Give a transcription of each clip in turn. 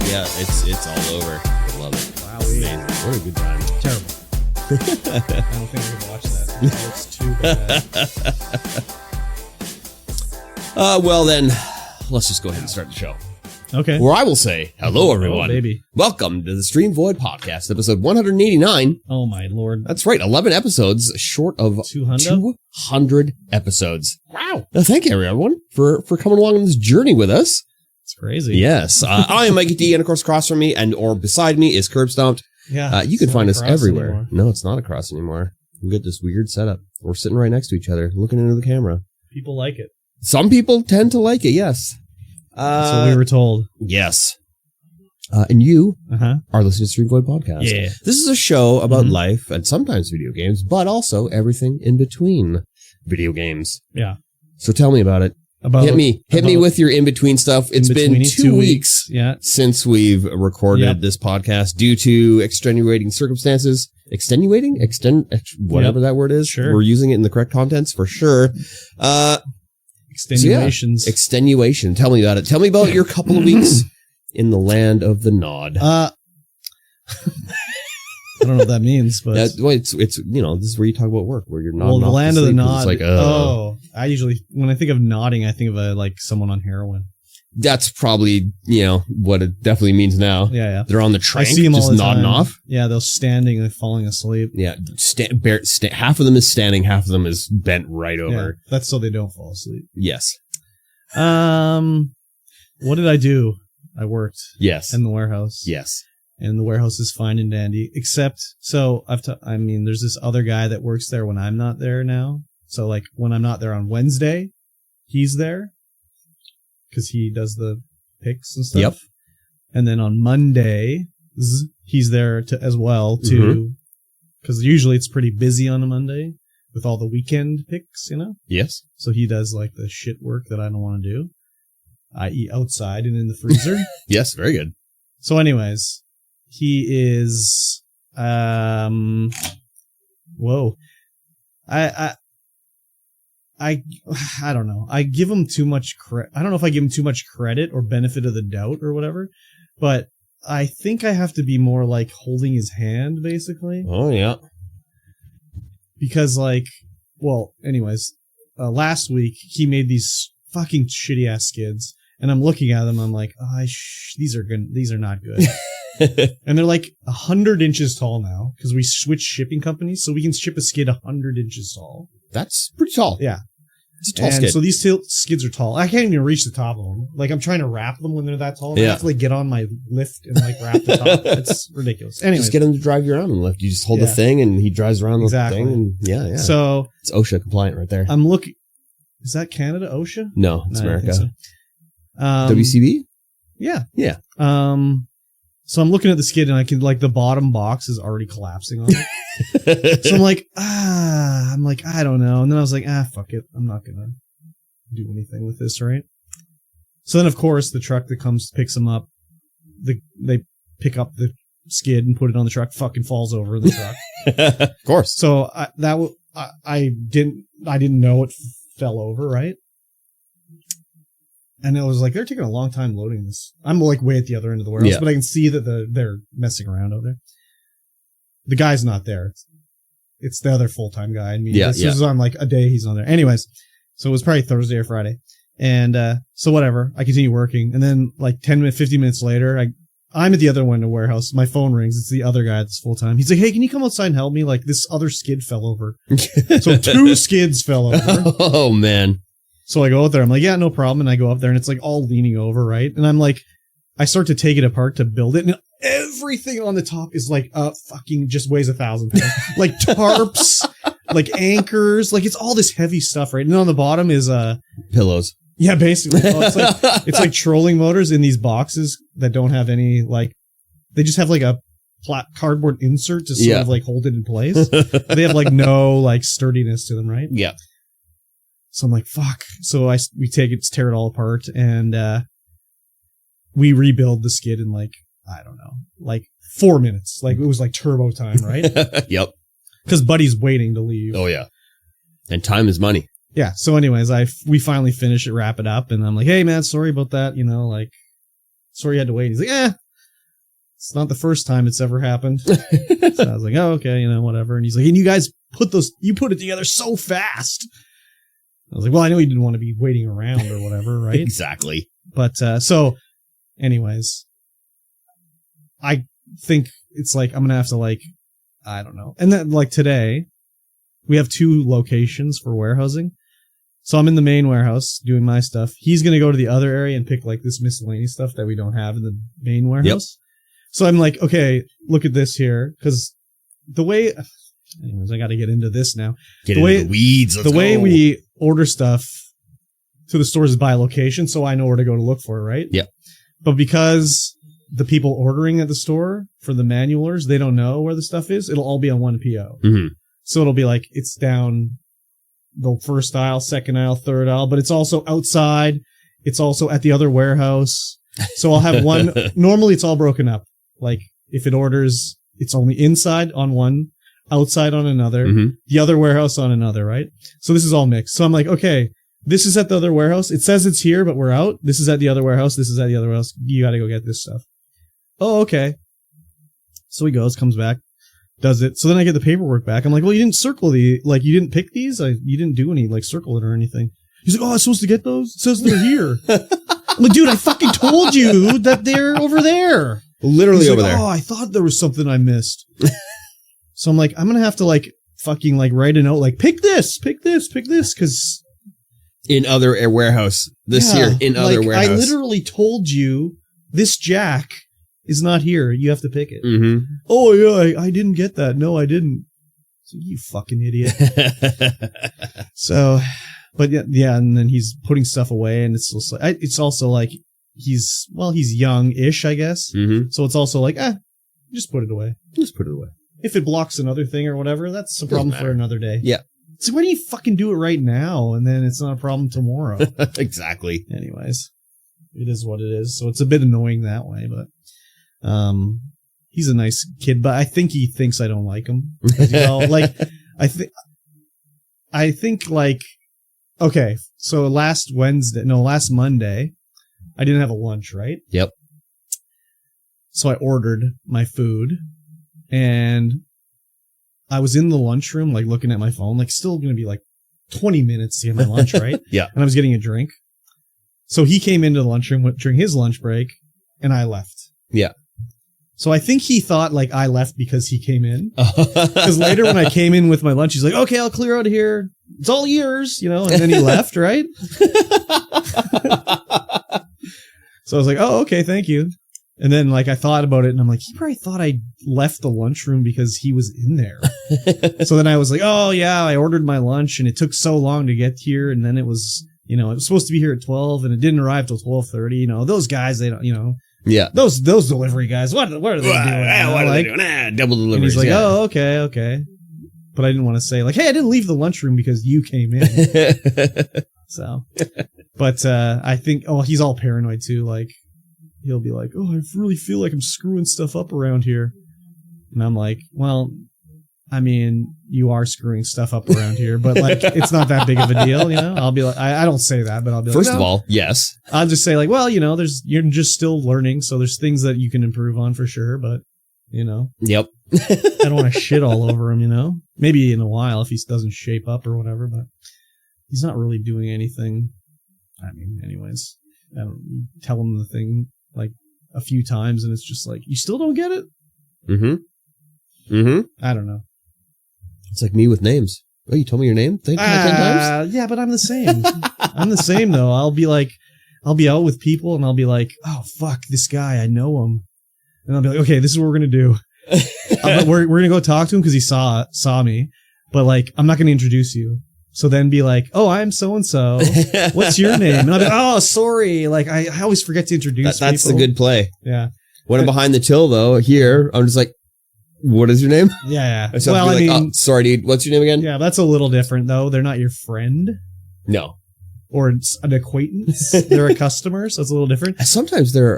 Yeah, it's all over. I love it. Wow, what a good time. Terrible. I don't think I can watch that. It looks too bad. Well then, let's just go ahead and start the show. Okay. Where I will say, hello everyone. Oh, baby. Welcome to the StreamVoid podcast, episode 189. Oh my lord. That's right, 11 episodes short of 200 episodes. Wow. Thank you everyone for coming along on this journey with us. It's crazy. Yes. I am MikeyT, and of course across from me or beside me is CurbStomped. Yeah. You can find us everywhere. Anymore. No, it's not across anymore. We got this weird setup. We're sitting right next to each other, looking into the camera. People like it. Some people tend to like it, yes. So we were told. Yes. And you are listening to StreamVoid podcast. Yeah. This is a show about life and sometimes video games, but also everything in between video games. Yeah. So tell me about it. Hit me with your in-between stuff. It's been 2 weeks since we've recorded this podcast due to extenuating circumstances. Extenuating? Whatever that word is. Sure. We're using it in the correct context for sure. Extenuations. So extenuation. Tell me about it. Tell me about your couple of weeks in the land of the nod. I don't know what that means, but it's this is where you talk about work, where you're not. Well, the land of the nod. It's like, I usually, when I think of nodding, I think of like someone on heroin. That's probably what it definitely means now. Yeah. They're on the train, I see them just all the nodding time. off. Yeah, they're standing and falling asleep. Yeah, half of them is standing, half of them is bent right over. Yeah, that's so they don't fall asleep. Yes. What did I do? I worked. Yes. In the warehouse. Yes. And the warehouse is fine and dandy, except, there's this other guy that works there when I'm not there now. So, like, when I'm not there on Wednesday, he's there, because he does the picks and stuff. Yep. And then on Monday, he's there as well, too, because usually it's pretty busy on a Monday with all the weekend picks, Yes. So he does, like, the shit work that I don't want to do, i.e. outside and in the freezer. Yes, very good. So anyways... He is, whoa. I don't know. I give him too much credit. I don't know if I give him too much credit or benefit of the doubt or whatever, but I think I have to be more like holding his hand, basically. Oh, yeah. Because last week he made these fucking shitty ass skids, and I'm looking at them. I'm like, these are not good. And they're like 100 inches tall now because we switched shipping companies, so we can ship a skid 100 inches tall. That's pretty tall. Yeah. It's a tall skid. So these skids are tall. I can't even reach the top of them. Like, I'm trying to wrap them when they're that tall. I have to, like, get on my lift and, like, wrap the top. It's ridiculous. Anyways. Just get him to drive you around and lift. You just hold the thing and he drives around the thing. And yeah. So it's OSHA compliant right there. I'm looking. Is that Canada, OSHA? No, it's America. So. WCB? Yeah. Yeah. So I'm looking at the skid and I can, like, the bottom box is already collapsing on it. So I'm like, I don't know. And then I was like, fuck it. I'm not going to do anything with this, right? So then, of course, the truck that comes picks them up. They pick up the skid and put it on the truck, fucking falls over the truck. Of course. So I didn't know it fell over, right? And it was like, they're taking a long time loading this. I'm like way at the other end of the warehouse, but I can see that they're messing around over there. The guy's not there. It's the other full-time guy. I mean, this is on like a day he's not there. Anyways, so it was probably Thursday or Friday. And so whatever, I continue working. And then like 15 minutes later, I'm at the other end of the warehouse. My phone rings. It's the other guy that's full-time. He's like, hey, can you come outside and help me? Like, this other skid fell over. So 2 skids fell over. Oh, man. So I go out there. I'm like, yeah, no problem. And I go up there and it's like all leaning over, right? And I'm like, I start to take it apart to build it. And everything on the top is like, fucking just weighs 1,000 pounds. Like tarps, like anchors, like it's all this heavy stuff, right? And on the bottom is, pillows. Yeah, basically. It's like trolling motors in these boxes that don't have any, like, they just have like a cardboard insert to sort of like hold it in place. They have like no like sturdiness to them, right? Yeah. So I'm like, fuck. So we tear it all apart, and we rebuild the skid in like, I don't know, like 4 minutes. Like it was like turbo time, right? Yep. Because Buddy's waiting to leave. Oh yeah. And time is money. Yeah. So anyways, we finally finish it, wrap it up, and I'm like, hey man, sorry about that. Like, sorry you had to wait. He's like, It's not the first time it's ever happened. So I was like, oh, okay, whatever. And he's like, and you guys put it together so fast. I was like, well, I know you didn't want to be waiting around or whatever, right? Exactly. But, so anyways, I think it's like, I'm going to have to I don't know. And then today we have 2 locations for warehousing. So I'm in the main warehouse doing my stuff. He's going to go to the other area and pick this miscellaneous stuff that we don't have in the main warehouse. Yep. So I'm like, okay, look at this here. Cause anyways, I got to get into this now. Get into the weeds. The way we order stuff to the stores is by location. So I know where to go to look for it, right? Yep. But because the people ordering at the store for the manualers, they don't know where the stuff is. It'll all be on one PO. Mm-hmm. So it'll be it's down the first aisle, second aisle, third aisle, but it's also outside. It's also at the other warehouse. So I'll have one. Normally it's all broken up. If it orders, it's only inside on one, outside on another, the other warehouse on another, right? So this is all mixed. So I'm like, okay, this is at the other warehouse. It says it's here, but we're out. This is at the other warehouse. This is at the other warehouse. You got to go get this stuff. Oh, okay. So he goes, comes back, does it. So then I get the paperwork back. I'm like, well, you didn't circle you didn't pick these? You didn't do any, circle it or anything. He's like, oh, I was supposed to get those? It says they're here. I'm like, dude, I fucking told you that they're over there. Literally over there. Oh, I thought there was something I missed. So I'm like, I'm going to have to fucking write a note, pick this, because in other warehouse this year, in other warehouse. I literally told you this jack is not here. You have to pick it. Mm-hmm. Oh, yeah, I didn't get that. No, I didn't. So, you fucking idiot. So, but yeah, and then he's putting stuff away, and it's also he's young-ish, I guess. Mm-hmm. So it's also just put it away. Just put it away. If it blocks another thing or whatever, that's a problem for another day. Yeah. So why do you fucking do it right now, and then it's not a problem tomorrow? Exactly. Anyways, it is what it is. So it's a bit annoying that way, but he's a nice kid, but I think he thinks I don't like him. I think okay, so last Monday, I didn't have a lunch, right? Yep. So I ordered my food, and I was in the lunchroom, looking at my phone, still going to be 20 minutes to get my lunch, right? Yeah. And I was getting a drink. So he came into the lunchroom during his lunch break, and I left. Yeah. So I think he thought I left because he came in. Because later when I came in with my lunch, he's like, okay, I'll clear out of here. It's all yours, and then he left, right? So I was like, oh, okay, thank you. And then I thought about it, and I'm like, he probably thought I left the lunchroom because he was in there. So then I was like, oh yeah, I ordered my lunch, and it took so long to get here, and then it was, it was supposed to be here at 12, and it didn't arrive till 12:30. Those guys, they don't, yeah, those delivery guys, what are they doing? What are they doing? Double delivery. And he's like, oh, okay. But I didn't want to say hey, I didn't leave the lunchroom because you came in. So, but I think, he's all paranoid too. He'll be like, oh, I really feel like I'm screwing stuff up around here. And I'm like, well, I mean, you are screwing stuff up around here, but it's not that big of a deal, I'll be like, I don't say that, but I'll be first of all, yes. I'll just say well, you're just still learning. So there's things that you can improve on for sure, but Yep. I don't want to shit all over him, maybe in a while if he doesn't shape up or whatever, but he's not really doing anything. I mean, anyways, I don't tell him the thing a few times, and it's just you still don't get it? I don't know. It's like me with names. Oh, you told me your name? 10 times? Yeah, but I'm the same. I'm the same, though. I'll be out with people, and I'll be like, oh, fuck, this guy, I know him. And I'll be like, okay, this is what we're going to do. We're going to go talk to him because he saw me, but I'm not going to introduce you. So then be like, oh, I'm so-and-so. What's your name? And I'll be like, oh, sorry. I always forget to introduce That's people. the good play. Yeah. When I'm behind the till, though, here, I'm just like, what is your name? Yeah. So well, I mean, oh, sorry, dude. What's your name again? Yeah, that's a little different, though. They're not your friend. No. Or an acquaintance. They're a customer, so it's a little different. Sometimes they're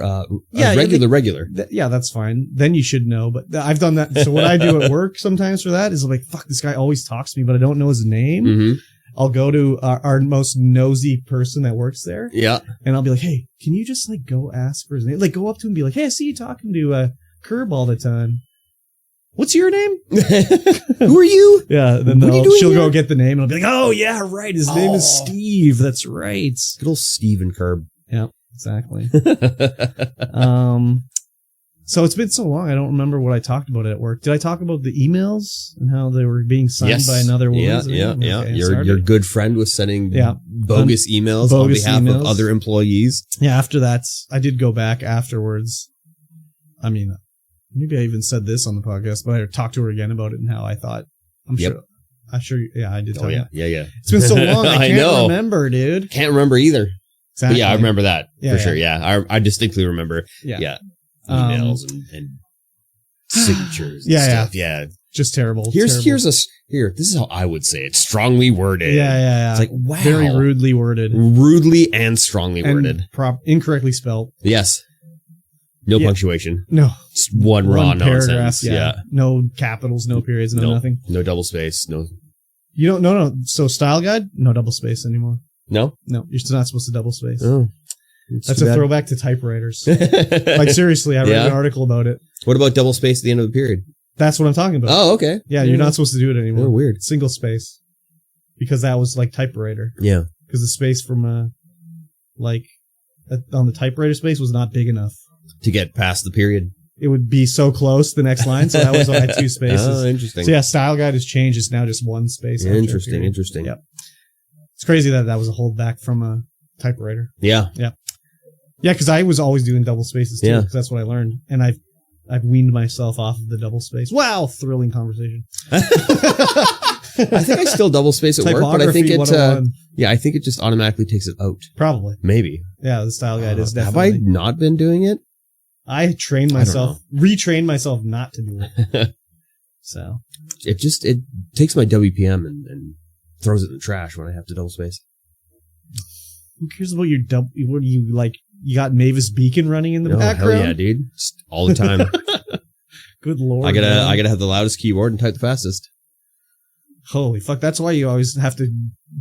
regular. Yeah, that's fine. Then you should know. But I've done that. So what I do at work sometimes for that is I'm like, fuck, this guy always talks to me, but I don't know his name. Mm-hmm. I'll go to our most nosy person that works there. Yeah. And I'll be like, hey, can you just go ask for his name? Go up to him and be like, hey, I see you talking to Curb all the time. What's your name? Who are you? Yeah, then she'll go get the name and I'll be like, oh, yeah, right. His name is Steve. That's right. Good old Steve and Curb. Yeah, exactly. So it's been so long, I don't remember what I talked about at work. Did I talk about the emails and how they were being signed by another woman? Yeah. Okay, your good friend was sending bogus emails on behalf of other employees. Yeah, after that, I did go back afterwards. I mean, maybe I even said this on the podcast, but I talked to her again about it and how I thought, I did tell you. Yeah. It's been so long, I can't remember, dude. Can't remember either. Exactly. But yeah, I remember that for sure. Yeah, I distinctly remember. Yeah. Emails and signatures and stuff. Yeah. Just terrible. This is how I would say it. Strongly worded. Yeah. It's like, wow. Very rudely worded. Rudely and strongly worded. Incorrectly spelled. Yes. No punctuation. No. Just one raw paragraph. nonsense. Yeah. No capitals, no periods, no nothing. No double space. No. You don't, no. So style guide, no double space anymore. No? No. You're still not supposed to double space. Oh. That's a throwback to typewriters. Like, seriously, I read an article about it. What about double space at the end of the period? That's what I'm talking about. Oh, okay. Yeah, you're not supposed to do it anymore. Oh, weird. Single space. Because that was like typewriter. Yeah. Because the space from, on the typewriter space was not big enough. To get past the period. It would be so close the next line, so that was why 2 spaces. Oh, interesting. So yeah, style guide has changed. It's now just 1 space. Interesting. Yep. It's crazy that was a holdback from a typewriter. Yeah. Yeah. Yeah, because I was always doing double spaces too, because that's what I learned. And I've weaned myself off of the double space. Wow, thrilling conversation. I think I still double space at work, but I think I think it just automatically takes it out. Probably. Maybe. Yeah, the style guide is definitely. Have I not been doing it? I retrained myself not to do it. So. It takes my WPM and throws it in the trash when I have to double space. Who cares about your what do you like? You got Mavis Beacon running in the background? Hell yeah, dude. Just all the time. Good lord. I gotta have the loudest keyboard and type the fastest. Holy fuck. That's why you always have to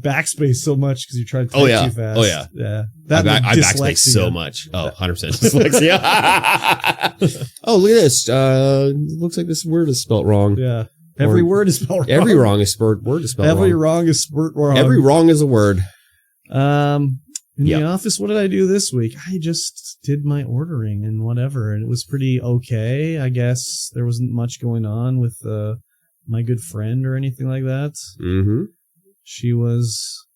backspace so much, because you try to type too fast. Oh yeah. Yeah. I backspace so much. Oh, 100% dyslexia. Oh, look at this. Looks like this word is spelt wrong. Yeah. Every word is spelled wrong. Every wrong is word is spelled wrong. Every wrong is wrong. Every wrong is a word. In the office, what did I do this week? I just did my ordering and whatever, and it was pretty okay. I guess there wasn't much going on with my good friend or anything like that. Mm-hmm. She was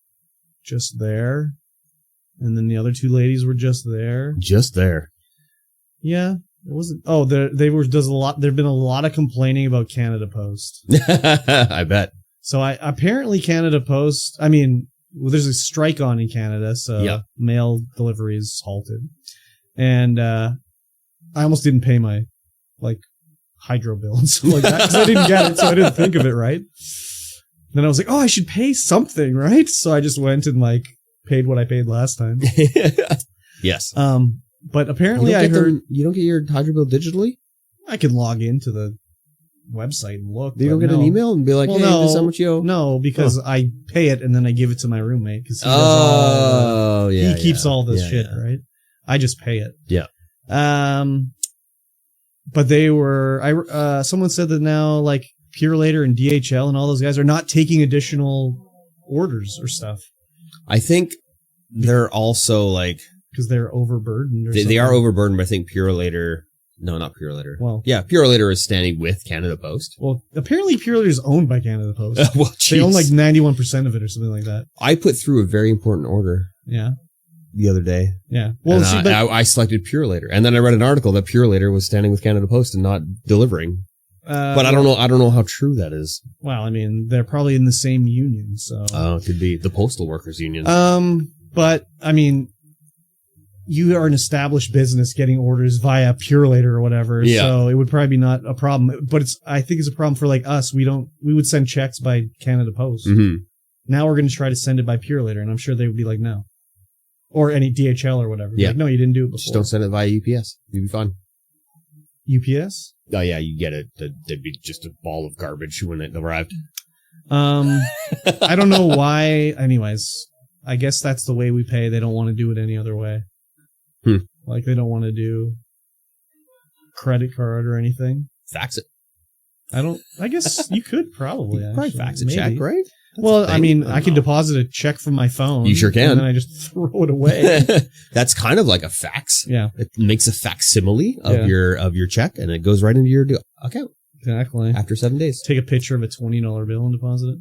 just there, and then the other 2 ladies were just there. Just there. Yeah, it wasn't. Oh, there'd been a lot of complaining about Canada Post. I bet. So apparently Canada Post. I mean. Well, there's a strike on in Canada, so mail delivery is halted. And I almost didn't pay my hydro bill and stuff like that, because I didn't get it, so I didn't think of it, right? Then I was like, oh, I should pay something, right? So I just went and paid what I paid last time. Yes. But apparently I heard you don't get your hydro bill digitally? I can log into the website and look. You don't get an email and be like, hey, this is how much you owe? No, because I pay it and then I give it to my roommate, because he keeps all this shit, right? I just pay it. Yeah. But they were, someone said that now Pure Later and DHL and all those guys are not taking additional orders or stuff. I think they're also because they're overburdened or they are overburdened, but I think Pure Later. No, not Pure Later. Well, yeah, Pure Later is standing with Canada Post. Well, apparently Pure Later is owned by Canada Post. Well, they own 91% of it or something like that. I put through a very important order. Yeah. The other day. Yeah. Well, I selected Pure Later, and then I read an article that Pure Later was standing with Canada Post and not delivering. But I don't know. I don't know how true that is. Well, I mean, they're probably in the same union, so. Oh, it could be the Postal Workers Union. But I mean, you are an established business getting orders via Pure Later or whatever, so it would probably be not a problem. But I think it's a problem for us. We would send checks by Canada Post. Mm-hmm. Now we're going to try to send it by Pure Later, and I'm sure they would be like, no. Or any DHL or whatever. Yeah. No, you didn't do it before. Just don't send it via UPS. You'd be fine. UPS? Oh yeah, you get it. There'd be just a ball of garbage when it arrived. I don't know why. Anyways, I guess that's the way we pay. They don't want to do it any other way. They don't want to do credit card or anything. Fax it. I guess you could probably. Probably fax a check, right? Well, I mean, I can deposit a check from my phone. You sure can. And then I just throw it away. That's kind of like a fax. Yeah. It makes a facsimile of your check, and it goes right into your account. Exactly. After 7 days. Take a picture of a $20 bill and deposit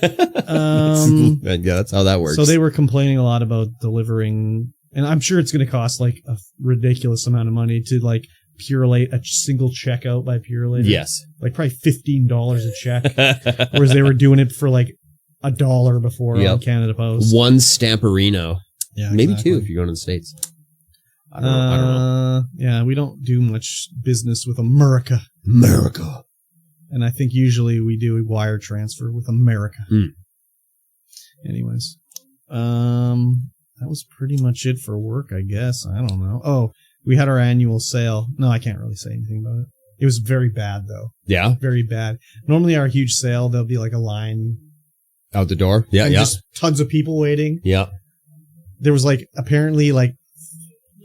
it. Yeah, that's how that works. So they were complaining a lot about delivering, and I'm sure it's going to cost like a ridiculous amount of money to like Purelate a single check out by Purelator. Yes. Like probably $15 a check. Whereas they were doing it for like $1 before on Canada Post. One Stamperino. Yeah, maybe exactly. 2 if you're going to the States. I don't know. Yeah, we don't do much business with America. And I think usually we do a wire transfer with America. Anyways. That was pretty much it for work, I guess. I don't know. Oh, we had our annual sale. No, I can't really say anything about it. It was very bad, though. Yeah? Very bad. Normally, our huge sale, there'll be like a line out the door. Yeah, and just tons of people waiting. Yeah. There was like apparently like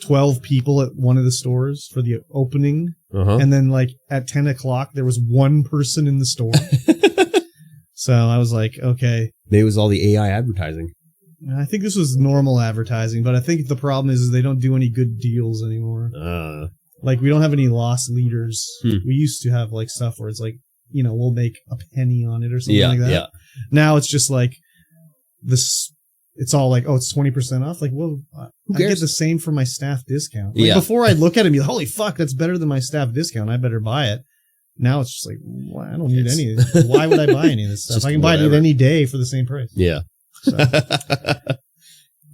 12 people at one of the stores for the opening. And then like at 10 o'clock, there was one person in the store. So I was like, okay. Maybe it was all the AI advertising. I think this was normal advertising, but I think the problem is they don't do any good deals anymore. Like, we don't have any loss leaders. We used to have, like, stuff where it's like, you know, we'll make a penny on it or something like that. Yeah. Now it's just like, this. It's all like, oh, it's 20% off. Like, well, I get the same for my staff discount. Like, before I'd look at it and be like, holy fuck, that's better than my staff discount. I better buy it. Now it's just like, well, I don't need any. Why would I buy any of this stuff? I can buy it any day for the same price. Yeah. So.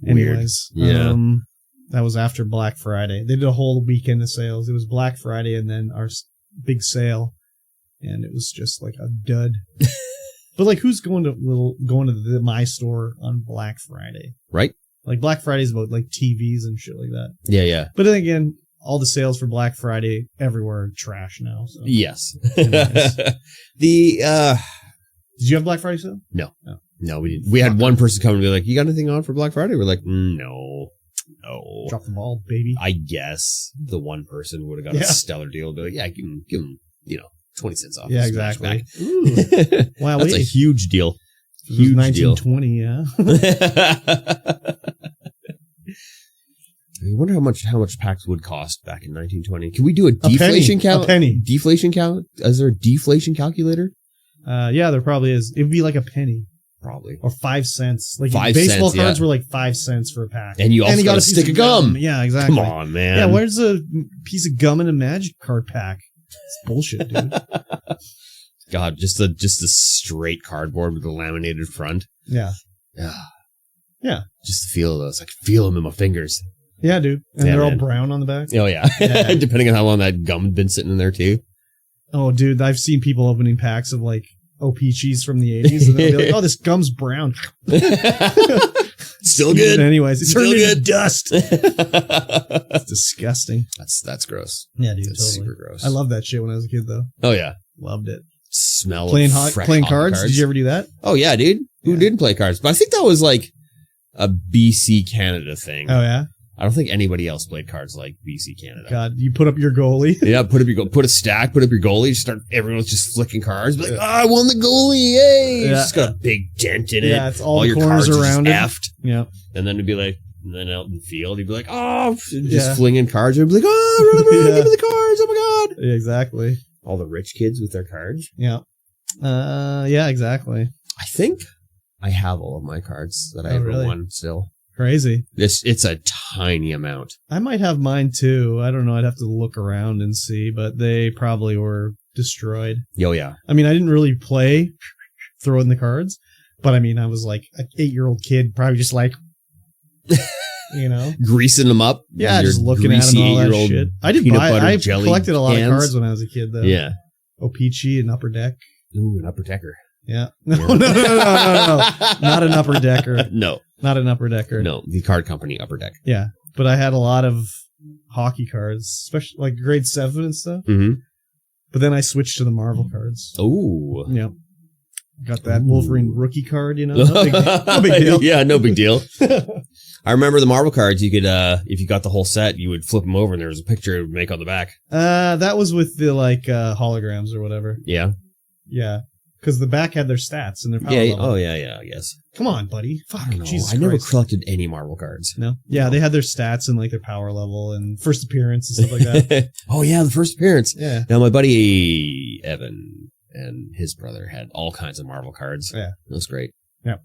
Anyways, that was after Black Friday. They did a whole weekend of sales. It was Black Friday and then our big sale, and it was just like a dud. But like, who's going to my store on Black Friday? Right. Like, Black Friday is about like TVs and shit like that. Yeah, yeah. But then again, all the sales for Black Friday everywhere are trash now. So. Yes. Did you have Black Friday sale? No. No, we didn't. We had one person come and be like, you got anything on for Black Friday? We're like, no. Drop the ball, baby. I guess the one person would have got a stellar deal. Be like, yeah, give him, 20 cents off. Yeah, exactly. Wow. That's a huge deal. Huge 1920, deal. Yeah. I wonder how much packs would cost back in 1920. Can we do a deflation count? A penny. Deflation count? Is there a deflation calculator? Yeah, there probably is. It would be like a penny. Probably. Or 5 cents. Like, baseball cards were like 5 cents for a pack. And you also got a stick of gum. Yeah, exactly. Come on, man. Yeah, where's a piece of gum in a Magic card pack? It's bullshit, dude. God, just the straight cardboard with the laminated front. Yeah. Yeah. Just the feel of those. I can feel them in my fingers. Yeah, dude. And they're all brown on the back. Oh, yeah. Depending on how long that gum had been sitting in there, too. Oh, dude, I've seen people opening packs of, like, O-Peaches from the 80s, and they'll be like, oh, this gum's brown. Still good. Anyways, it's turned into dust. It's disgusting. That's gross. Yeah, dude, that's totally. Super gross. I loved that shit when I was a kid, though. Oh, yeah. Loved it. Smell playing cards? Did you ever do that? Oh, yeah, dude. Who didn't play cards? But I think that was, like, a BC Canada thing. Oh, yeah? I don't think anybody else played cards like BC Canada. God, you put up your goalie. Yeah, put a stack, put up your goalie, everyone's just flicking cards. Like, I won the goalie, yay! Yeah. It's just got a big dent in it. Yeah, it's all your corners cards around it. Effed. Yeah. And then it'd be like, then out in the field, you'd be like, oh, just flinging cards. You'd be like, oh, run around, give me the cards, oh my God. Yeah, exactly. All the rich kids with their cards. Yeah. Yeah, exactly. I think I have all of my cards that I ever won still. Crazy. It's a tiny amount. I might have mine too. I don't know. I'd have to look around and see, but they probably were destroyed. Oh, yeah. I mean, I didn't really play throwing the cards, but I mean, I was like an 8-year-old kid, probably just like, greasing them up. Yeah, just looking at them and all that shit. I did I collected a lot of cards when I was a kid, though. Yeah. O-Peachy and Upper Deck. Ooh, an Upper Decker. Yeah. No. Not an Upper Decker. No. Not an Upper Decker. No, the card company Upper Deck. Yeah, but I had a lot of hockey cards, especially like grade 7 and stuff. Mm-hmm. But then I switched to the Marvel cards. Oh. Yeah. Got that Wolverine rookie card, No big deal. Yeah, no big deal. I remember the marble cards. You could, if you got the whole set, you would flip them over, and there was a picture it would make on the back. That was with the holograms or whatever. Yeah. Yeah. Because the back had their stats and their power level. Oh, yeah, I guess. Come on, buddy. Fuck. Jesus I never collected any marble cards. No? Yeah, they had their stats and, like, their power level and first appearance and stuff like that. Oh, yeah, the first appearance. Yeah. Now, my buddy Evan and his brother had all kinds of marble cards. Yeah. It was great. Yeah.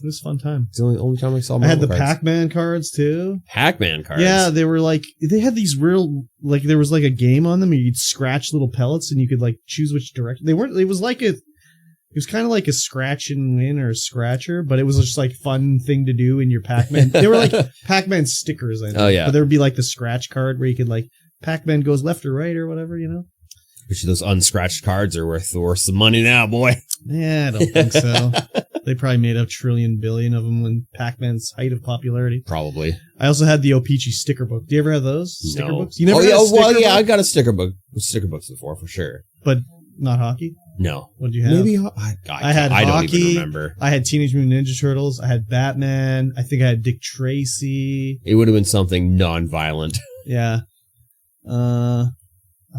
It was a fun time. It's the only time I saw marble cards. I had the cards. Pac-Man cards, too. Pac-Man cards? Yeah, they were like, they had these real, like, there was like a game on them where you'd scratch little pellets and you could, like, choose which direction. It was kind of like a scratch and win or a scratcher, but it was just like fun thing to do in your Pac-Man. They were like Pac-Man stickers, I think. Oh, yeah. But there would be like the scratch card where you could like, Pac-Man goes left or right or whatever, you know? Which those unscratched cards are worth some money now, boy. Yeah, I don't think so. They probably made a trillion billion of them when Pac-Man's height of popularity. Probably. I also had the O-Pee-Chee sticker book. Do you ever have those? Sticker books? You never I got a sticker book. Sticker books before, for sure. But not hockey? No. What did you have? Maybe I had hockey. I don't even remember. I had Teenage Mutant Ninja Turtles. I had Batman. I think I had Dick Tracy. It would have been something non-violent. Yeah. I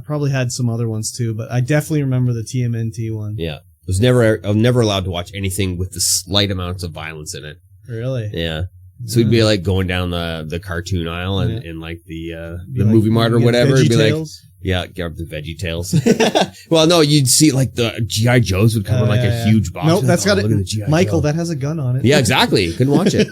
probably had some other ones too, but I definitely remember the TMNT one. Yeah. I was never allowed to watch anything with the slight amounts of violence in it. Really? Yeah. So we'd be like going down the cartoon aisle and like the movie mart or whatever. It'd be like, yeah, get up the Veggie Tales. Well, no, you'd see like the G.I. Joes would come in like a huge box. Nope, that's got it. Michael, that has a gun on it. Yeah, exactly. Couldn't watch it.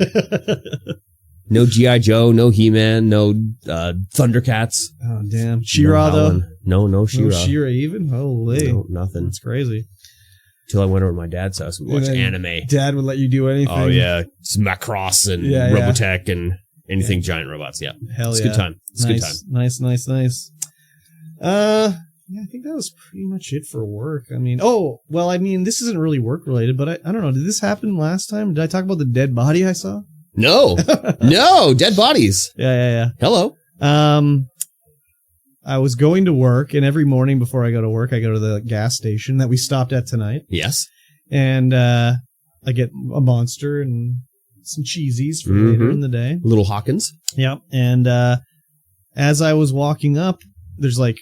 No G.I. Joe, no He-Man, no Thundercats. Oh, damn. She-Ra, though? No She-Ra. No She-Ra even? Holy. No, nothing. That's crazy. Till I went over to my dad's house and watched anime. Dad would let you do anything. Oh, yeah. Some Macross and Robotech and anything giant robots. Yeah. Hell it's yeah. Good time. It's good time. Nice. Yeah, I think that was pretty much it for work. I mean, this isn't really work related, but I don't know. Did this happen last time? Did I talk about the dead body I saw? No. No, dead bodies. Yeah. Hello. I was going to work, and every morning before I go to work, I go to the gas station that we stopped at tonight. Yes. And I get a Monster and some cheesies for later in the day. Little Hawkins. Yep. And as I was walking up, there's like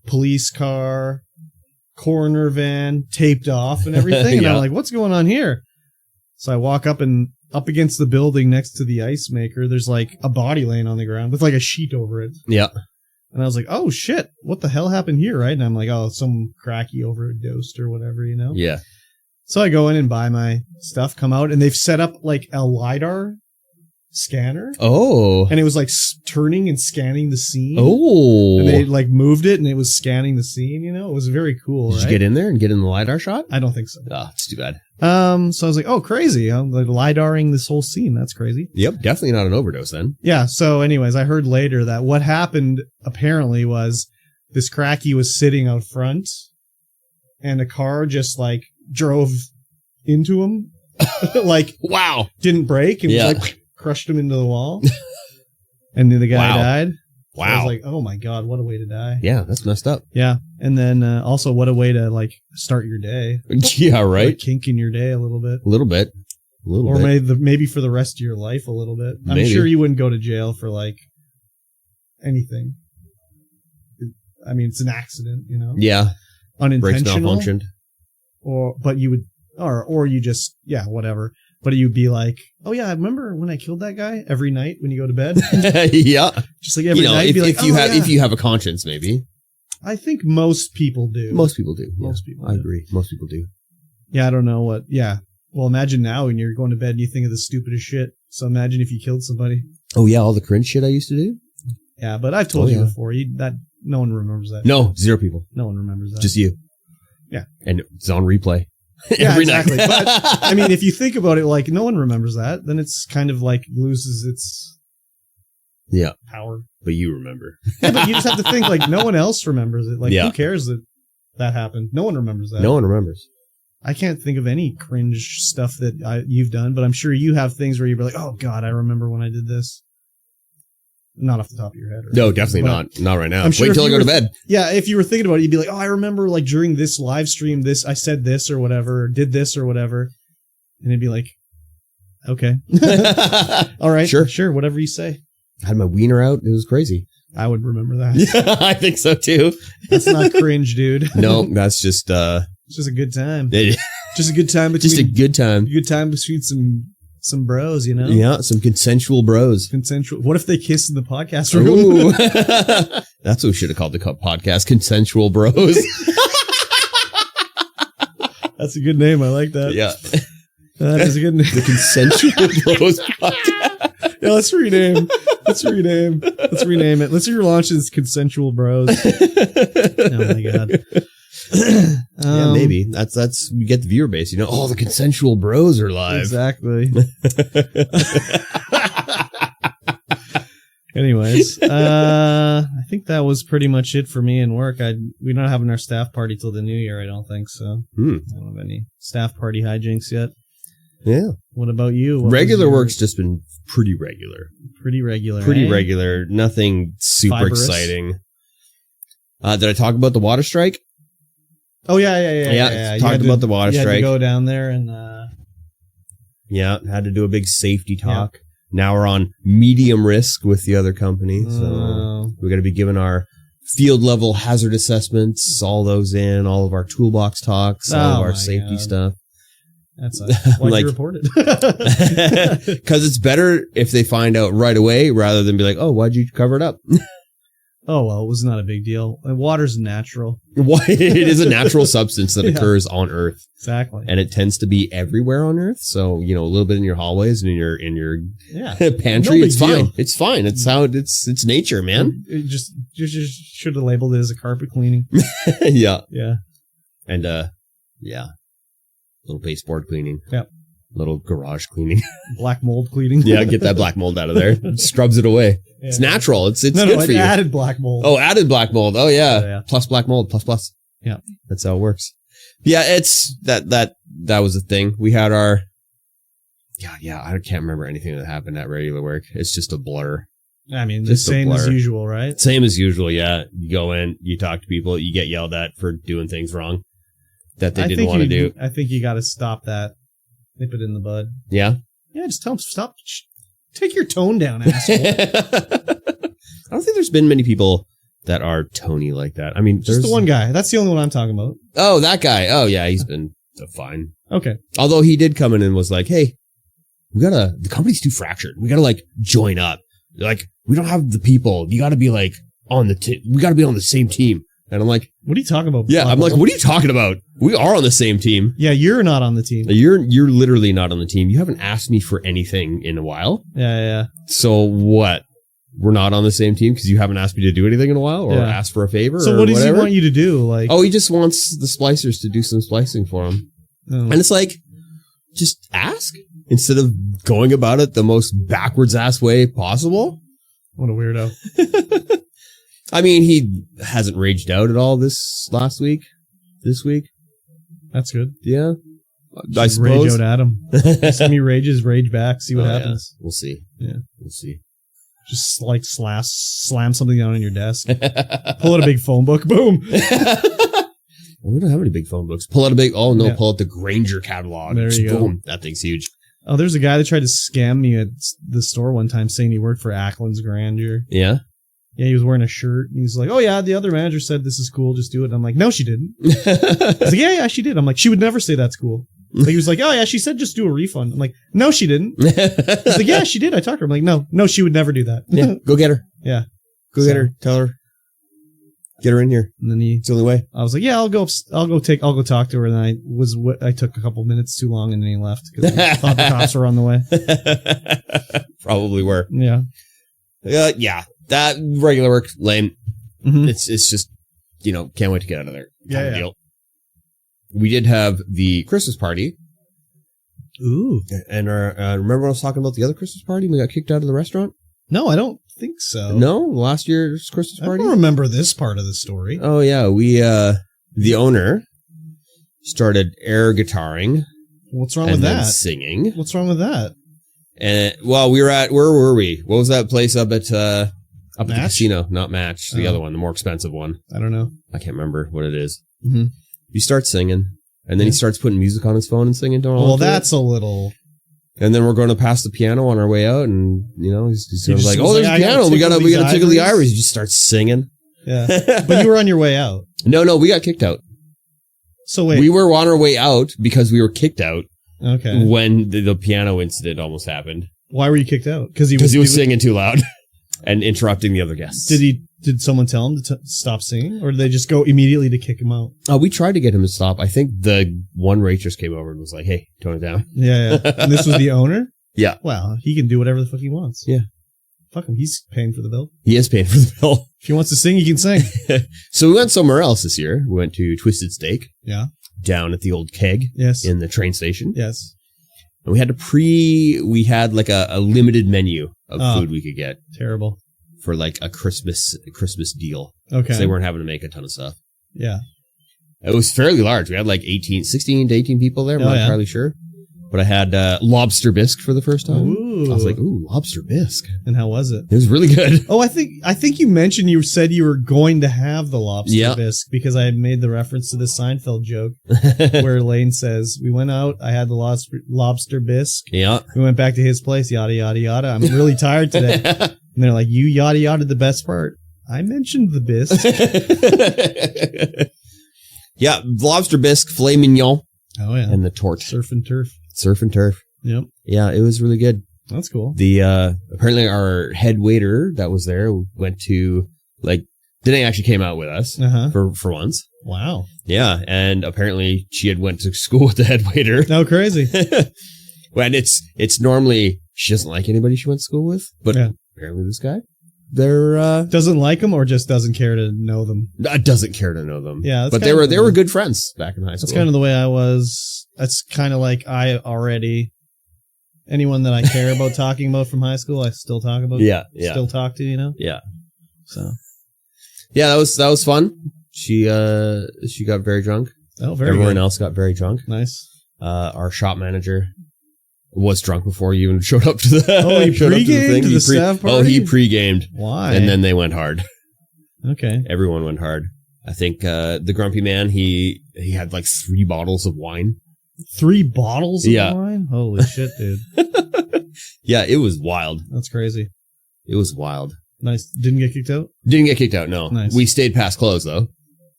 police car, coroner van, taped off and everything. And I'm like, what's going on here? So I walk up and up against the building next to the ice maker, there's like a body laying on the ground with like a sheet over it. Yeah. And I was like, oh shit, what the hell happened here, right? And I'm like, oh, some cracky overdosed or whatever, you know? Yeah. So I go in and buy my stuff, come out, and they've set up like a LiDAR scanner. Oh. And it was like turning and scanning the scene. Oh. And they like moved it and it was scanning the scene, you know? It was very cool, Did you get in there and get in the LiDAR shot? I don't think so. Oh, it's too bad. So I was like, oh, crazy. I'm like LiDARing this whole scene. That's crazy. Yep. Definitely not an overdose then. Yeah. So anyways, I heard later that what happened apparently was this cracky was sitting out front and a car just like drove into him. Like, wow. Didn't brake and was like crushed him into the wall. And then the guy died. So wow. I was like, oh my God, what a way to die. Yeah, that's messed up. Yeah. And then also what a way to like start your day. Yeah, right. Like kink in your day a little bit. A little bit. Or maybe for the rest of your life a little bit. I'm sure you wouldn't go to jail for like anything. I mean, it's an accident, you know? Yeah. Unintentional. Brakes malfunctioned. But you would, or you just, whatever. But you'd be like, oh yeah, I remember when I killed that guy every night when you go to bed. Yeah. Just like every night. If you have a conscience, maybe. I think most people do. Most people do. Most people. I agree. Most people do. Yeah, I don't know what. Yeah. Well, imagine now when you're going to bed and you think of the stupidest shit. So imagine if you killed somebody. Oh yeah, all the cringe shit I used to do. Yeah, but I've told you before. That no one remembers that. No, 0 people. No one remembers that. Just you. Yeah. And it's on replay. Yeah, every exactly. night. But I mean, if you think about it, like no one remembers that, then it's kind of like loses its power. But you remember. Yeah, but you just have to think like no one else remembers it. Like who cares that happened? No one remembers that. No one remembers. I can't think of any cringe stuff that you've done, but I'm sure you have things where you're like, oh God, I remember when I did this. Not off the top of your head. Right? No, definitely not. Not right now. Sure wait till I go to bed. Yeah, if you were thinking about it, you'd be like, oh, I remember like during this live stream, I said this or whatever, or did this or whatever. And it'd be like, Okay. All right. Sure. Whatever you say. I had my wiener out. It was crazy. I would remember that. Yeah, I think so too. That's not cringe, dude. No, that's just it's just a good time. Just a good time between. Just a good time. Good time between some bros, you know. Yeah, some consensual bros. Consensual. What if they kiss in the podcast room? Ooh. That's what we should have called the podcast. Consensual bros. That's a good name. I like that. Yeah. That is a good name. The Consensual Bros podcast. Yeah, let's rename it. Let's relaunch this Consensual Bros. Oh my god. Yeah, maybe. That's we get the viewer base, you know. Oh, the Consensual Bros are live. Exactly. Anyways, I think that was pretty much it for me and work. We're not having our staff party till the new year, I don't think so. I don't have any staff party hijinks yet. Yeah. What about you? Regular work's just been pretty regular. Pretty regular. Regular. Nothing super exciting. Did I talk about the water strike? Oh, yeah. Talked about the water strike. You had to go down there and... Yeah, had to do a big safety talk. Yeah. Now we're on medium risk with the other company. So we're going to be giving our field level hazard assessments, all those in, all of our toolbox talks, all of our safety stuff. That's why you reported. Because it's better if they find out right away rather than be like, oh, why'd you cover it up? Oh, well, it was not a big deal. Water's natural. It is a natural substance that occurs on Earth. Exactly. And it tends to be everywhere on Earth. So, you know, a little bit in your hallways and in your pantry. It's fine. It's fine. It's how it's nature, man. You just should have labeled it as a carpet cleaning. Yeah. Yeah. And, little baseboard cleaning. Yep. Little garage cleaning. Black mold cleaning. Yeah, get that black mold out of there. Scrubs it away. Yeah. It's natural. It's good for you. Added black mold. Oh, added black mold. Oh, yeah. Plus black mold. Plus. Yeah. That's how it works. Yeah, it's that was a thing. We had our... Yeah, I can't remember anything that happened at regular work. It's just a blur. I mean, the same as usual, right? Same as usual, yeah. You go in, you talk to people, you get yelled at for doing things wrong that they didn't want to do. I think you got to stop that. Nip it in the bud. Yeah? Yeah, just tell them, stop. Take your tone down, asshole. I don't think there's been many people that are Tony like that. I mean, just the one guy. That's the only one I'm talking about. Oh, that guy. Oh, yeah, he's been fine. Okay. Although he did come in and was like, hey, the company's too fractured. We gotta, like, join up. Like, we don't have the people. You gotta be, like, we gotta be on the same team. And I'm like, what are you talking about? Yeah, I'm like, what are you talking about? We are on the same team. Yeah, you're not on the team. You're literally not on the team. You haven't asked me for anything in a while. Yeah. So what? We're not on the same team because you haven't asked me to do anything in a while or asked for a favor. So what does he want you to do? Like, he just wants the splicers to do some splicing for him. Oh. And it's like, just ask instead of going about it the most backwards ass way possible. What a weirdo. I mean, he hasn't raged out at all this week. That's good. Yeah. I suppose. Rage out at him. Next time he rages, rage back. See what happens. Yeah. We'll see. Yeah. We'll see. Just like slam something down on your desk. Pull out a big phone book. Boom. We don't have any big phone books. Pull out pull out the Granger catalog. There you boom. That thing's huge. Oh, there's a guy that tried to scam me at the store one time saying he worked for Ackland's Grandeur. Yeah? Yeah, he was wearing a shirt. And he's like, oh, yeah, the other manager said this is cool. Just do it. And I'm like, no, she didn't. He's like, yeah, she did. I'm like, she would never say that's cool. Like, he was like, oh, yeah, she said just do a refund. I'm like, no, she didn't. He's like, yeah, she did. I talked to her. I'm like, no, she would never do that. Yeah, go get her. Yeah. Get her. Tell her. Get her in here. And then it's the only way. I was like, yeah, I'll go talk to her. And I took a couple minutes too long and then he left because I thought the cops were on the way. Probably were. Yeah. Yeah. That regular work, lame. Mm-hmm. It's just, can't wait to get out of there. Yeah. Deal. We did have the Christmas party. Ooh. And remember when I was talking about the other Christmas party? We got kicked out of the restaurant? No, I don't think so. No? Last year's Christmas party? I don't remember this part of the story. Oh, yeah. We, the owner started air guitaring. What's wrong with that? And singing. What's wrong with that? And, we were where were we? What was that place up at the casino? Not Match. The other one, the more expensive one. I don't know. I can't remember what it is. Mm-hmm. He starts singing, and then he starts putting music on his phone and singing. Well, that's a little... And then we're going to pass the piano on our way out, and he's sort of like, "Oh, there's a piano. We gotta tickle the ivories." You just start singing. Yeah, but you were on your way out. No, we got kicked out. So wait, we were on our way out because we were kicked out. Okay. When the piano incident almost happened. Why were you kicked out? Because he was singing too loud and interrupting the other guests. Did someone tell him to stop singing, or did they just go immediately to kick him out? We tried to get him to stop. I think the one waitress came over and was like, "Hey, tone it down." Yeah. And this was the owner? Yeah. Well, he can do whatever the fuck he wants. Yeah. Fuck him. He's paying for the bill. He is paying for the bill. If he wants to sing, he can sing. So we went somewhere else this year. We went to Twisted Steak. Yeah. Down at the old keg. Yes. In the train station. Yes. And we had like a limited menu of food we could get. Terrible. For like a Christmas deal. Okay. So they weren't having to make a ton of stuff. Yeah. It was fairly large. We had like 16 to 18 people there. I'm not entirely sure. But I had lobster bisque for the first time. Ooh. I was like, "Ooh, lobster bisque." And how was it? It was really good. Oh, I think you said you were going to have the lobster bisque because I had made the reference to the Seinfeld joke where Lane says, "We went out, I had the lobster bisque. Yeah. We went back to his place, yada, yada, yada. I'm really tired today." And they're like, "You yada, yada the best part." I mentioned the bisque. Yeah, lobster bisque, filet mignon. Oh, yeah. And the tort. Surf and turf. Yep. Yeah, it was really good. That's cool. The apparently our head waiter that was there went to Danae actually came out with us for once. Wow. Yeah, and apparently she had went to school with the head waiter. Oh, crazy. Well, and it's normally she doesn't like anybody she went to school with, but apparently this guy doesn't like them or just doesn't care to know them. Doesn't care to know them. Yeah, but they were good friends back in high school. That's kind of the way I was. That's kind of like anyone that I care about talking about from high school, I still talk about. Yeah. Still talk to, Yeah. So. Yeah, that was fun. She got very drunk. Oh, very. Everyone else got very drunk. Nice. Our shop manager was drunk before you even showed up to the. Oh, he pre-gamed to the staff party? Oh, he pre-gamed. Why? And then they went hard. Okay. Everyone went hard. I think the grumpy man he had like 3 bottles of wine. 3 bottles of wine? Holy shit, dude. Yeah, it was wild. That's crazy. It was wild. Nice. Didn't get kicked out? Didn't get kicked out, no. Nice. We stayed past close, though.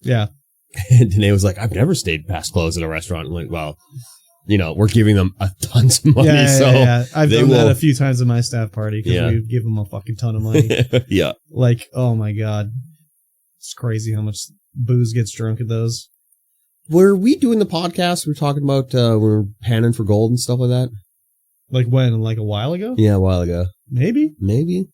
Yeah. And Danae was like, "I've never stayed past close at a restaurant." I'm like, well, we're giving them a tons of money. Yeah. I've done that a few times at my staff party because we give them a fucking ton of money. Yeah. Like, oh my God. It's crazy how much booze gets drunk at those. Were we doing the podcast? We're talking about we're panning for gold and stuff like that. Like when? Like a while ago? Yeah, a while ago. Maybe. We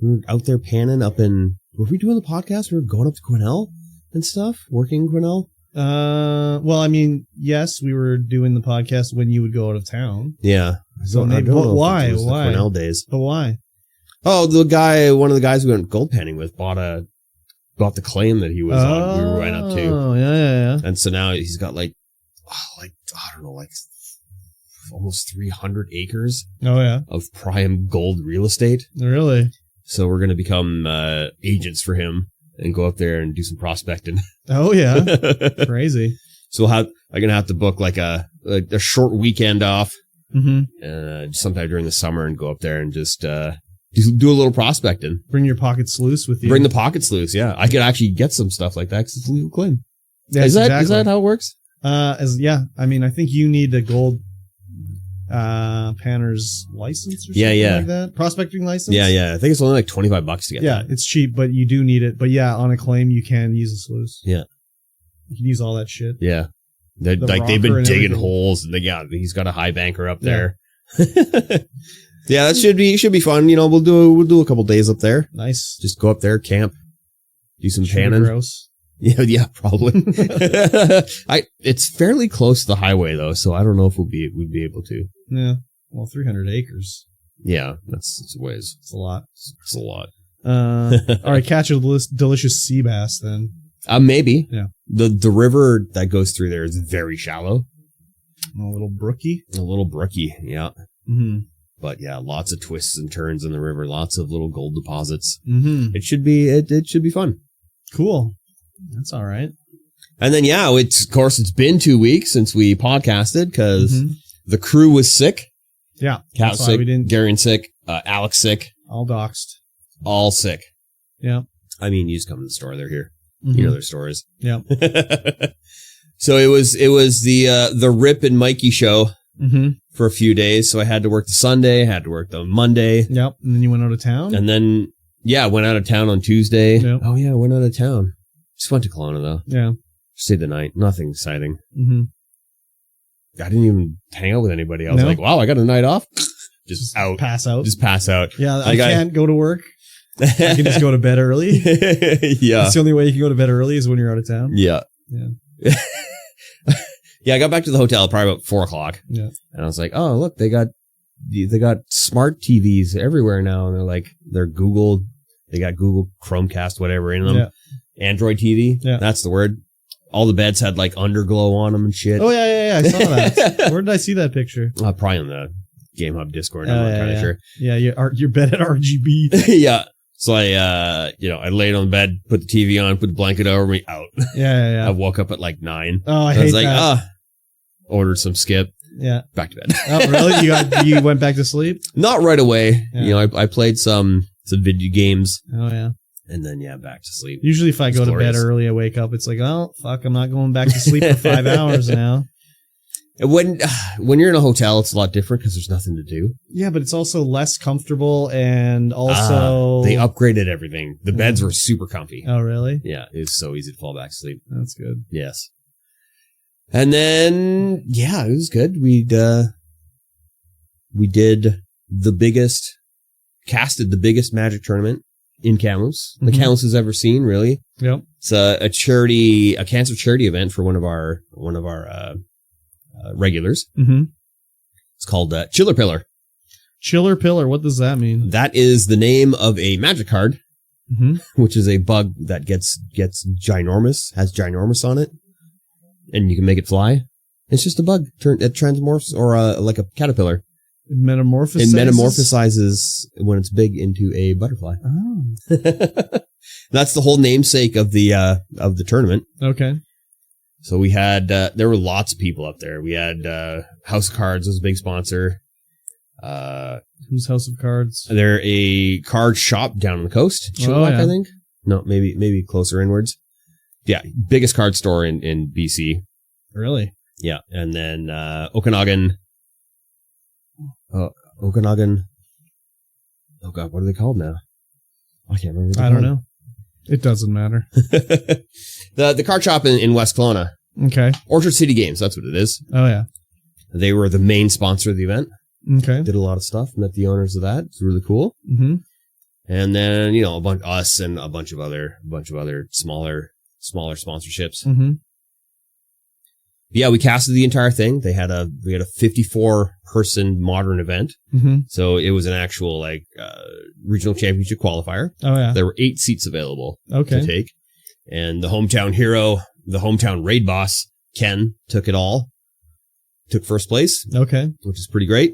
were out there panning up in. Were we doing the podcast? We were going up to Quesnel and stuff, working in Quesnel. Well, I mean, yes, we were doing the podcast when you would go out of town. Yeah. So maybe. Why? Why? The Quesnel days. But why? Oh, one of the guys we went gold panning with bought the claim that he was on. We went up to. Oh, yeah. And so now he's got I don't know, almost 300 acres. Oh, yeah. Of prime gold real estate. Really? So we're going to become agents for him and go up there and do some prospecting. Oh, yeah. Crazy. So I'm going to have to book like a short weekend off sometime during the summer and go up there and just do a little prospecting. Bring your pockets loose with you. Bring the pockets loose, yeah. I could actually get some stuff like that because it's a legal claim. Yeah, is that how it works? I mean, I think you need a gold panner's license or something like that. Prospecting license? Yeah. I think it's only like $25 to get that. It's cheap, but you do need it. But yeah, on a claim, you can use a sluice. Yeah. You can use all that shit. Yeah. They've been digging holes. And he's got a high banker up there. Yeah, that should be fun. We'll do a couple days up there. Nice. Just go up there, camp, do some panning. Gross. Yeah, probably. It's fairly close to the highway though, so I don't know if we'd be able to. Yeah. Well, 300 acres. Yeah, that's a ways. It's a lot. It's a lot. All right, catch a delicious sea bass then. Maybe. Yeah. The river that goes through there is very shallow. A little brooky. Yeah. Mm-hmm. But yeah, lots of twists and turns in the river, lots of little gold deposits. Mm-hmm. It should be fun. Cool. That's all right. And then it's been 2 weeks since we podcasted because the crew was sick. Yeah. Cat sick, Garion sick, Alex sick. All doxed. All sick. Yeah. I mean, you just come to the store, they're here. You know their stores. Yeah. So it was the Rip and Mikey show for a few days. So I had to work the Sunday, had to work the Monday. Yep. And then you went out of town? And then, I went out of town on Tuesday. Yep. Oh, yeah, I went out of town. Just went to Kelowna, though. Yeah. Stayed the night. Nothing exciting. I didn't even hang out with anybody. I was like, wow, I got a night off. Just out. Pass out. Just pass out. Yeah, I can't go to work. I can just go to bed early. Yeah. That's the only way you can go to bed early is when you're out of town. Yeah. Yeah. Yeah, I got back to the hotel probably about 4:00. Yeah. And I was like, oh, look, they got smart TVs everywhere now. And they got Google Chromecast, whatever in them. Yeah. Android TV. Yeah. That's the word. All the beds had like underglow on them and shit. Oh, yeah. I saw that. Where did I see that picture? Probably on the Game Hub Discord. I'm not kind of sure. Yeah, your bed at RGB. Yeah. So I laid on the bed, put the TV on, put the blanket over me, out. Yeah. I woke up at like 9. Oh, I hate that. I was like, ordered some skip. Yeah. Back to bed. Oh, really? You went back to sleep? Not right away. Yeah. I played some video games. Oh, yeah. And then, back to sleep. Usually if I go to bed early, I wake up, it's like, oh, fuck, I'm not going back to sleep for 5 hours now. When you're in a hotel, it's a lot different because there's nothing to do. Yeah, but it's also less comfortable and also... they upgraded everything. The beds were super comfy. Oh, really? Yeah, it was so easy to fall back to sleep. That's good. Yes. And then, it was good. We casted the biggest Magic tournament in Kamloops. The Kamloops has ever seen, really. Yep. It's a cancer charity event for one of our regulars. It's called ChilliePillie. ChilliePillie, what does that mean? That is the name of a Magic card, which is a bug that gets ginormous, has ginormous on it, and you can make it fly. It's just a bug that transmorphs, or like a caterpillar. It metamorphosizes? It metamorphosizes when it's big into a butterfly. Oh. That's the whole namesake of the tournament. Okay. So we had, there were lots of people up there. We had, House of Cards was a big sponsor. Who's House of Cards? They're a card shop down on the coast. Chilliwack, I think. No, maybe closer inwards. Yeah. Biggest card store in BC. Really? Yeah. And then, Okanagan. Oh God, what are they called now? I can't remember. I don't know. It doesn't matter. The card shop in West Kelowna. Okay. Orchard City Games, that's what it is. Oh, yeah. They were the main sponsor of the event. Okay. Did a lot of stuff, met the owners of that. It's really cool. And then, us and a bunch of other smaller sponsorships. Yeah, we casted the entire thing. We had a 54-person modern event. So it was an actual regional championship qualifier. Oh, yeah. There were 8 seats available to take. And the hometown hero, the hometown raid boss, Ken, took it all. Took first place. Okay. Which is pretty great.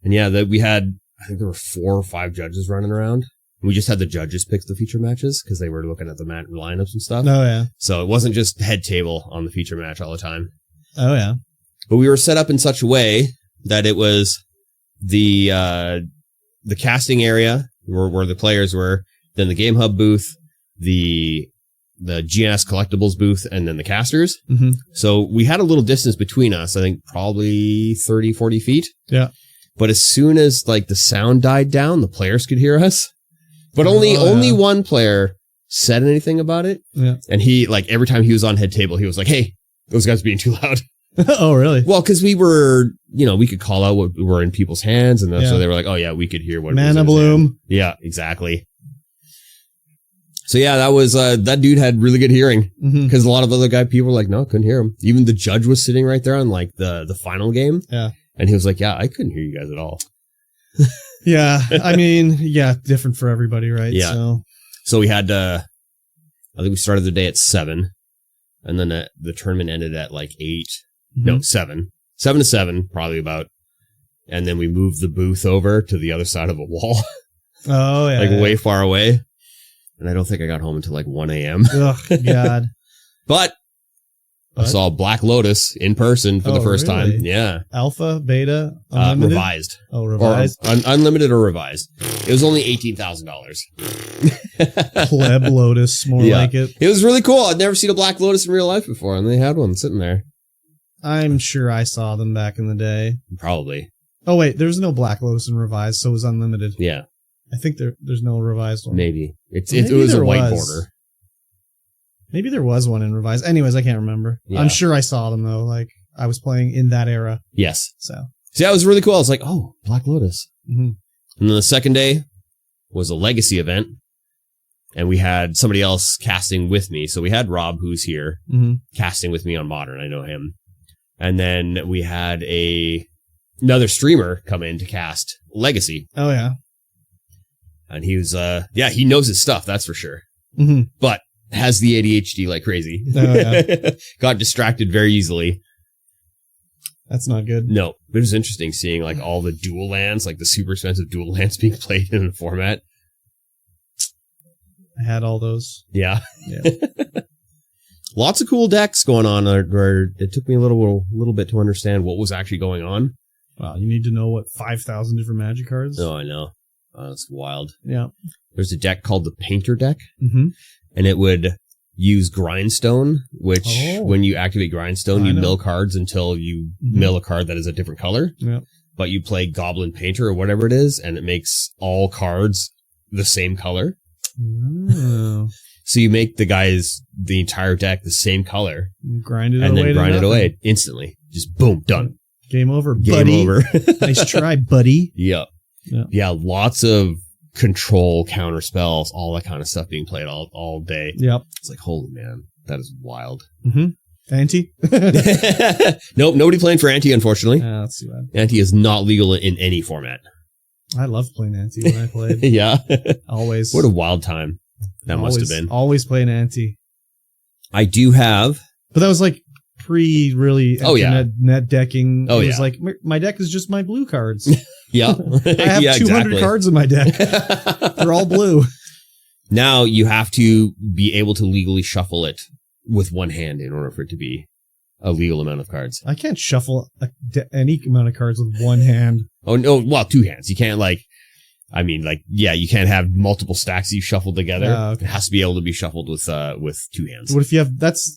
And we had, I think there were 4 or 5 judges running around. We just had the judges pick the feature matches because they were looking at the lineups and stuff. Oh, yeah. So it wasn't just head table on the feature match all the time. Oh, yeah. But we were set up in such a way that it was the casting area where the players were, then the Game Hub booth, the GNS collectibles booth, and then the casters. So we had a little distance between us, I think probably 30, 40 feet. Yeah. But as soon as the sound died down, the players could hear us. But only one player said anything about it. Yeah. And he, every time he was on head table, he was like, hey, those guys being too loud. Oh, really? Well, because we were, we could call out what were in people's hands. And so they were like, oh, yeah, we could hear what Mana was Bloom. Yeah, exactly. So, yeah, that was, that dude had really good hearing. Because a lot of other people were like, no, couldn't hear him. Even the judge was sitting right there on, the final game. Yeah. And he was like, yeah, I couldn't hear you guys at all. Yeah, I mean, different for everybody, right? Yeah. So we had, I think we started the day at 7, and then the tournament ended at 8. No, 7. 7 to 7, probably about. And then we moved the booth over to the other side of a wall. Oh, yeah. Way far away. And I don't think I got home until 1 a.m. Oh, God. But I saw Black Lotus in person for the first time. Yeah. Alpha, beta, unlimited? Revised. Oh, revised. Or unlimited or revised. It was only $18,000. Pleb Lotus, more like it. It was really cool. I'd never seen a Black Lotus in real life before, and they had one sitting there. I'm sure I saw them back in the day. Probably. Oh, wait, there's no Black Lotus in revised, so it was unlimited. Yeah. I think there's no revised one. Maybe. It was a white border. Maybe there was one in revised. Anyways, I can't remember. Yeah. I'm sure I saw them, though. Like, I was playing in that era. Yes. So that was really cool. I was like, oh, Black Lotus. Mm-hmm. And then the second day was a legacy event. And we had somebody else casting with me. So we had Rob, who's here, casting with me on Modern. I know him. And then we had another streamer come in to cast Legacy. Oh, yeah. And he was, he knows his stuff, that's for sure. Mm-hmm. But has the ADHD like crazy. Oh, yeah. Got distracted very easily. That's not good. No. It was interesting seeing like all the dual lands, like the super expensive dual lands being played in a format. I had all those. Yeah. Lots of cool decks going on where it took me a little bit to understand what was actually going on. Wow, you need to know what 5,000 different Magic cards? Oh, I know. That's wild. Yeah. There's a deck called the Painter deck. Mm-hmm. And it would use Grindstone, which when you activate Grindstone, you mill cards until you mill a card that is a different color. Yeah. But you play Goblin Painter or whatever it is, and it makes all cards the same color. Oh. So you make the entire deck the same color. Grind it and away. And then grind it away instantly. Just boom, done. Game over, buddy. Game over. Nice try, buddy. Yeah. Yeah, lots of control, counter spells, all that kind of stuff being played all day. Yep. It's like, holy man, that is wild. Mm-hmm. Anti? Nope, nobody playing for Anti, unfortunately. That's too bad. Anti is not legal in any format. I loved playing Anti when I played. Yeah. Always. What a wild time that must have been. Always playing Anti. I do have. But that was like pre-really net decking. Oh, it was like, my deck is just my blue cards. Yeah. I have 200 cards in my deck. They're all blue. Now you have to be able to legally shuffle it with one hand in order for it to be a legal amount of cards. I can't shuffle any amount of cards with one hand. Oh, no. Well, two hands. You can't you can't have multiple stacks you shuffle together. Okay. It has to be able to be shuffled with two hands. What if you have,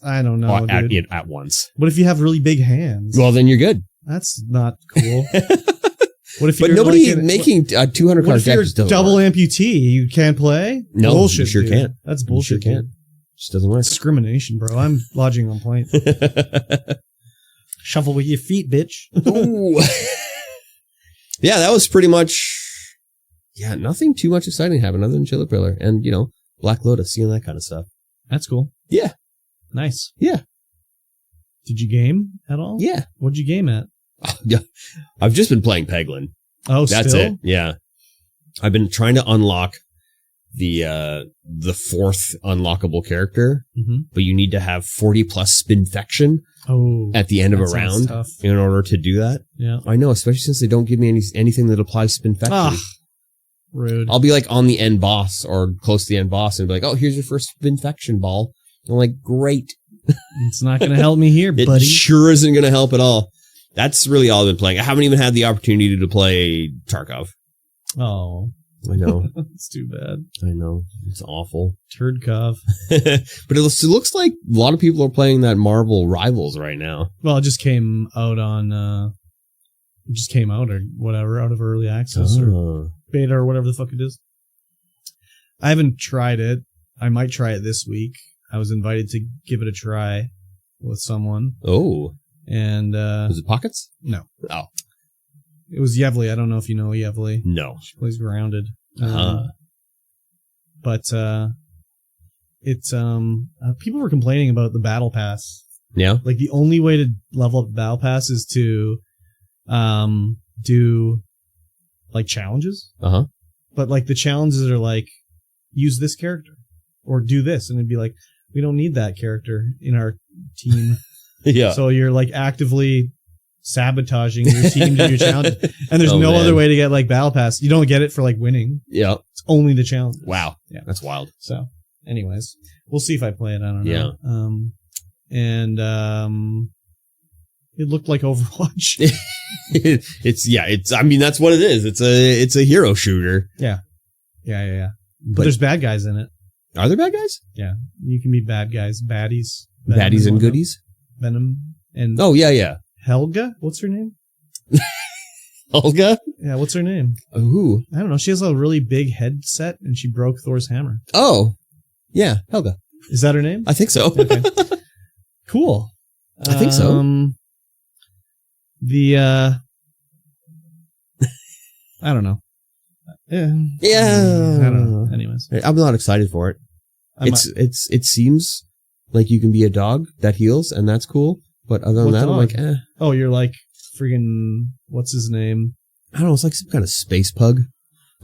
I don't know. At once. What if you have really big hands? Well, then you're good. That's not cool. What if but nobody making a 200 card deck just doesn't double work. amputee? You can't play? No, bullshit, you sure dude. can't. That's bullshit. You sure can't. Just doesn't work. Discrimination, bro. I'm lodging on point. Shuffle with your feet, bitch. Ooh. Yeah, that was pretty much. Yeah, nothing too much exciting happened other than ChilliePillie and Black Lotus, seeing that kind of stuff. That's cool. Yeah. Nice. Yeah. Did you game at all? Yeah. What'd you game at? Yeah, I've just been playing Peglin. Oh, that's still? it. Yeah, I've been trying to unlock the fourth unlockable character, but you need to have 40 plus Spinfection at the end of a round in order to do that. Yeah, I know, especially since they don't give me anything that applies Spinfection. Ah, rude. I'll be like on the end boss or close to the end boss and be like, oh, here's your first Spinfection ball. I'm like, great. It's not going to help me here, buddy. It sure isn't going to help at all. That's really all I've been playing. I haven't even had the opportunity to play Tarkov. Oh. I know. It's too bad. I know. It's awful. Turdkov. But it looks like a lot of people are playing that Marvel Rivals right now. Well, it just came out on... or whatever, out of early access or beta or whatever the fuck it is. I haven't tried it. I might try it this week. I was invited to give it a try with someone. Oh. And was it Pockets? No. Oh. It was Yevly. I don't know if you know Yevly. No. She plays Grounded. But it's people were complaining about the battle pass. Yeah. Like the only way to level up the battle pass is to do like challenges. But like the challenges are like use this character or do this, and it'd be like, we don't need that character in our team. Yeah. So you're like actively sabotaging your team to do challenges. And there's no other way to get like battle pass. You don't get it for like winning. Yeah. It's only the challenge. Wow. Yeah. That's wild. So anyways, we'll see if I play it. I don't know. Yeah. and it looked like Overwatch. I mean, that's what it is. It's a hero shooter. Yeah. But there's bad guys in it. Are there bad guys? Yeah. You can be bad guys, baddies. Baddies and goodies? Venom and... Oh, yeah. Helga? What's her name? Helga? Yeah, what's her name? Who? I don't know. She has a really big headset and she broke Thor's hammer. Oh. Yeah, Helga. Is that her name? I think so. Okay. Cool. I think so. I don't know. Yeah. I don't know. Anyways. I'm not excited for it. It seems like you can be a dog that heals, and that's cool. But other than that, dog? I'm like, eh. Oh, you're like friggin' what's his name? I don't know. It's like some kind of space pug.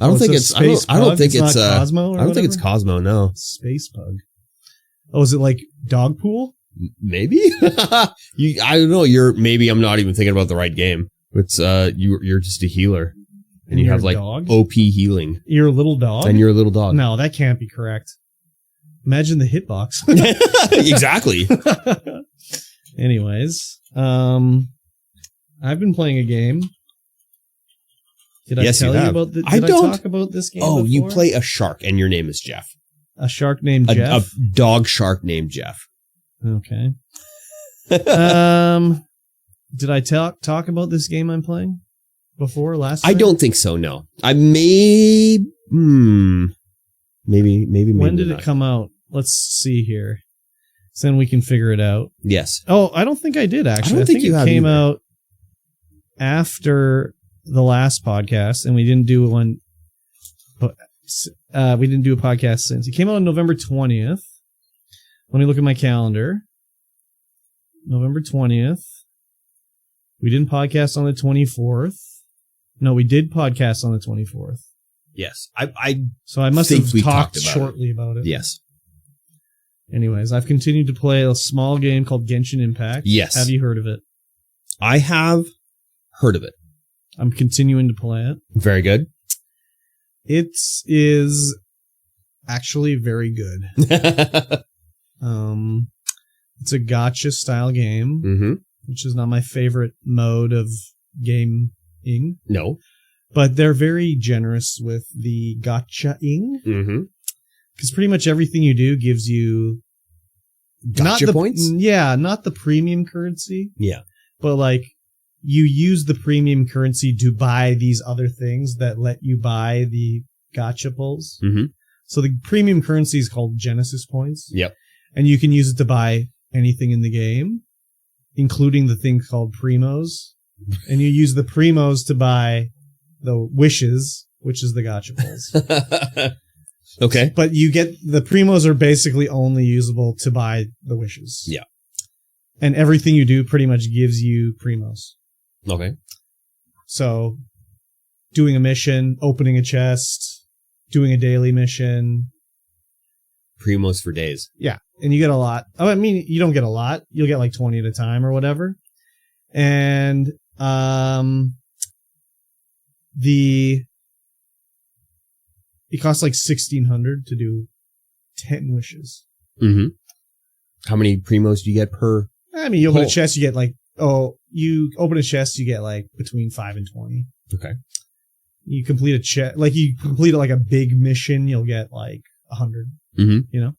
I don't think it's Cosmo. I don't think it's Cosmo. No, space pug. Oh, is it like dog pool? Maybe. I don't know. Maybe I'm not even thinking about the right game. It's you're just a healer, and you have like dog? OP healing. You're a little dog, and you're a little dog. No, that can't be correct. Imagine the hitbox. Exactly. Anyways, I've been playing a game. Did I tell you about the? Did I talk about this game? Oh, before? You play a shark, and your name is Jeff. A shark named Jeff. A dog shark named Jeff. Okay. Did I talk about this game I'm playing before last time? I don't think so. No, I may. Maybe. When did it come out? Let's see here. So then we can figure it out. Yes. Oh, I don't think I did actually. I think it came out after the last podcast, and we didn't do one. We didn't do a podcast since. It came out on November 20th. Let me look at my calendar. November 20th. We didn't podcast on the 24th. No, we did podcast on the 24th. Yes. So I must have talked shortly about it. Yes. Anyways, I've continued to play a small game called Genshin Impact. Yes. Have you heard of it? I have heard of it. I'm continuing to play it. Very good. It is actually very good. It's a gacha style game, which is not my favorite mode of gaming. No. But they're very generous with the gacha-ing. Because pretty much everything you do gives you... Gacha points? Yeah, not the premium currency. Yeah. But like, you use the premium currency to buy these other things that let you buy the gacha pulls. So the premium currency is called Genesis points. Yep. And you can use it to buy anything in the game, including the thing called primos. And you use the primos to buy the wishes, which is the gacha pulls. Okay. But you get the primos are basically only usable to buy the wishes. Yeah. And everything you do pretty much gives you primos. Okay. So doing a mission, opening a chest, doing a daily mission. Primos for days. Yeah. And you get a lot. Oh, I mean, you don't get a lot. You'll get like 20 at a time or whatever. And it costs like 1,600 to do 10 wishes. How many primos do you get per? I mean, you open a chest, you get like, you open a chest, you get like between 5 and 20. Okay. You complete a chest, like you complete like a big mission, you'll get like 100. You know?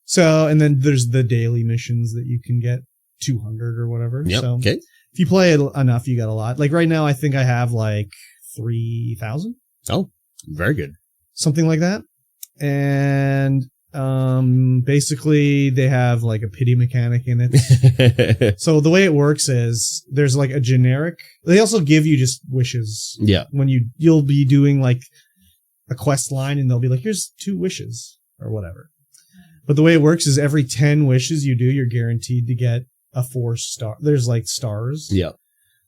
So, and then there's the daily missions that you can get 200 or whatever. Yep. So, okay. If you play it enough, you got a lot. Like right now, I think I have like 3,000. Oh, very good. Something like that. And basically they have like a pity mechanic in it. So the way it works is there's like a generic, they also give you just wishes. Yeah. When you'll be doing like a quest line and they'll be like, here's 2 wishes or whatever. But the way it works is every 10 wishes you do, you're guaranteed to get a 4-star. There's like stars. Yeah.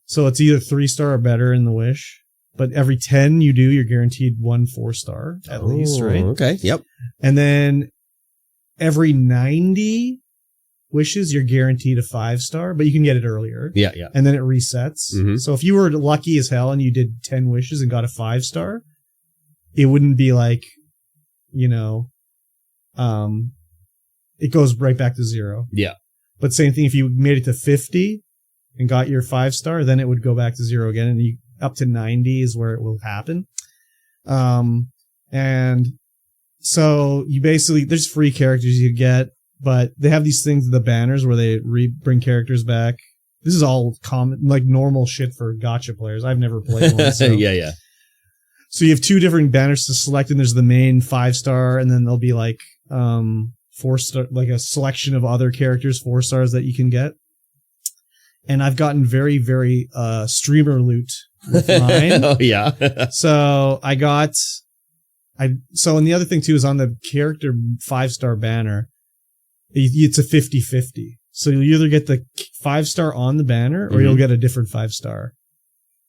So it's either 3-star or better in the wish. But every 10 you do, you're guaranteed 1 4-star at least, right? Okay. Yep. And then every 90 wishes, you're guaranteed a 5-star, but you can get it earlier. Yeah, yeah. And then it resets. So if you were lucky as hell and you did 10 wishes and got a 5-star, it wouldn't be like, you know, it goes right back to 0. Yeah. But same thing, if you made it to 50 and got your 5-star, then it would go back to 0 again, and up to 90 is where it will happen. And so you basically, there's free characters you get, but they have these things, the banners, where they bring characters back. This is all common, like normal shit for gacha players. I've never played one. So. Yeah. So you have 2 different banners to select, and there's the main 5-star, and then there'll be like 4-star, like a selection of other characters, 4 stars that you can get. And I've gotten very, very streamer loot with mine. Oh yeah. So and the other thing too is on the character 5-star banner, it's a 50-50. So you'll either get the 5-star on the banner or you'll get a different 5-star.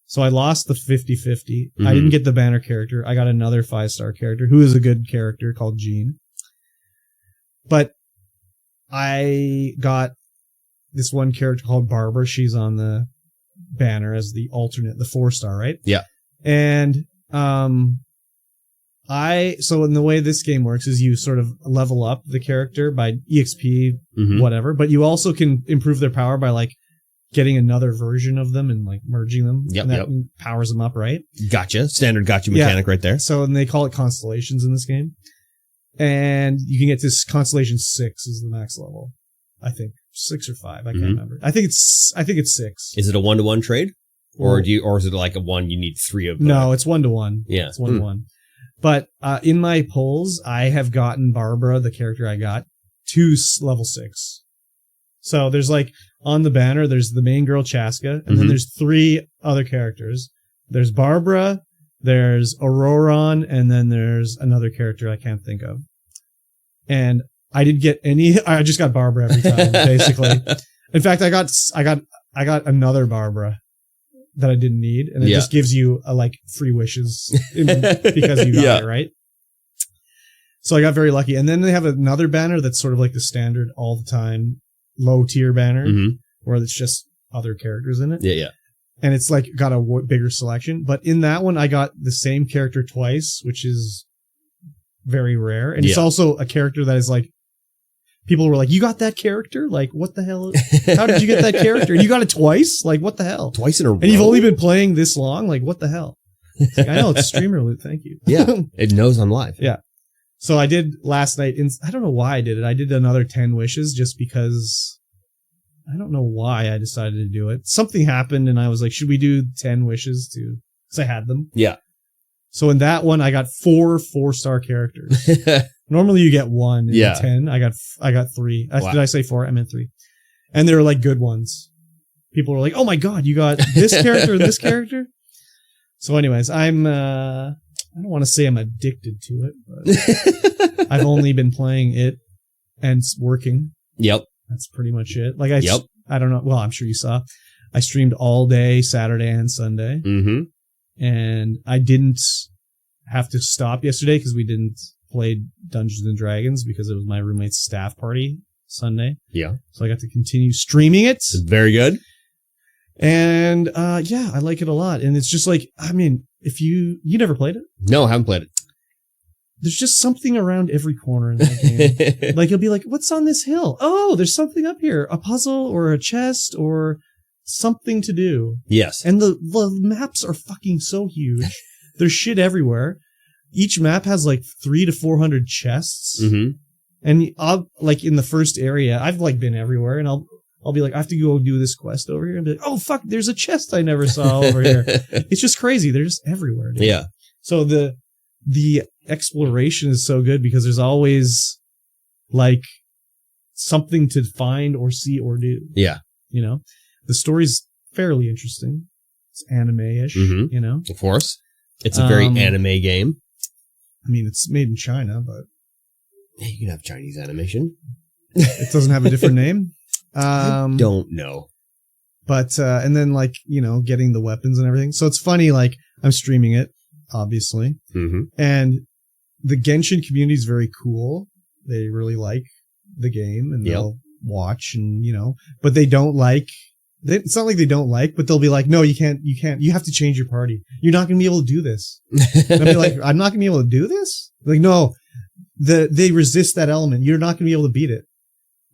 So I lost the 50-50. I didn't get the banner character. I got another 5-star character who is a good character called Jean. But I got this one character called Barbara. She's on the banner as the alternate, the 4-star, right? Yeah. And so in the way this game works is you sort of level up the character by EXP, whatever, but you also can improve their power by like getting another version of them and like merging them. Yep, and that powers them up, right? Gotcha. Standard gotcha mechanic right there. So, and they call it constellations in this game. And you can get this constellation 6 is the max level. I think 6 or 5. I can't remember. I think it's 6. Is it a 1-to-1 trade? Or is it like a 1, you need 3 of them? No, it's 1-to-1. Yeah. It's 1-to-1. But in my polls, I have gotten Barbara, the character I got, to level 6. So there's like, on the banner, there's the main girl, Chaska, and then there's 3 other characters. There's Barbara, there's Auroron, and then there's another character I can't think of. And I didn't get any, I just got Barbara every time, basically. In fact, I got another Barbara that I didn't need, and it just gives you like free wishes because you got it, right? So I got very lucky. And then they have another banner that's sort of like the standard all the time low tier banner where it's just other characters in it. Yeah. And it's like got a bigger selection. But in that one, I got the same character twice, which is very rare. And it's also a character that is like, people were like, you got that character? Like, what the hell? How did you get that character? And you got it twice? Like, what the hell? Twice in a row? And you've only been playing this long? Like, what the hell? Like, I know, it's streamer loot. Thank you. Yeah. It knows I'm live. Yeah. So I did last night. I don't know why I did it. I did another 10 wishes just because I don't know why I decided to do it. Something happened and I was like, should we do 10 wishes too? Because I had them. Yeah. So in that one, I got 4 4-star characters. Normally you get 1 in 10. I got 3. Wow. Did I say 4? I meant 3. And they were like good ones. People were like, oh my God, you got this character and this character. So anyways, I don't want to say I'm addicted to it, but I've only been playing it and working. Yep. That's pretty much it. Like I don't know. Well, I'm sure you saw. I streamed all day, Saturday and Sunday. And I didn't have to stop yesterday because we didn't play Dungeons and Dragons because it was my roommate's staff party Sunday. Yeah. So I got to continue streaming it. Very good. And I like it a lot. And it's just like, I mean, if you never played it? No, I haven't played it. There's just something around every corner in that game. Like, you'll be like, what's on this hill? Oh, there's something up here. A puzzle or a chest or something to do. Yes. And the maps are fucking so huge. There's shit everywhere. Each map has like 300 to 400 chests. And I'll, like, in the first area, I've like been everywhere and I'll be like, I have to go do this quest over here and be like, oh fuck, there's a chest I never saw over here. It's just crazy. They're just everywhere. Dude. Yeah. So the exploration is so good because there's always like something to find or see or do. Yeah. You know, the story's fairly interesting. It's anime-ish, you know? Of course. It's a very anime game. I mean, it's made in China, but yeah, you can have Chinese animation. It doesn't have a different name. I don't know. But, and then like, you know, getting the weapons and everything. So it's funny, like I'm streaming it, obviously. And the Genshin community is very cool. They really like the game and they'll watch and, you know, but they don't like, it's not like they don't like, but they'll be like, no, you can't, you have to change your party. You're not going to be able to do this. And I'll be like, I'm not going to be able to do this? Like, no, they resist that element. You're not going to be able to beat it.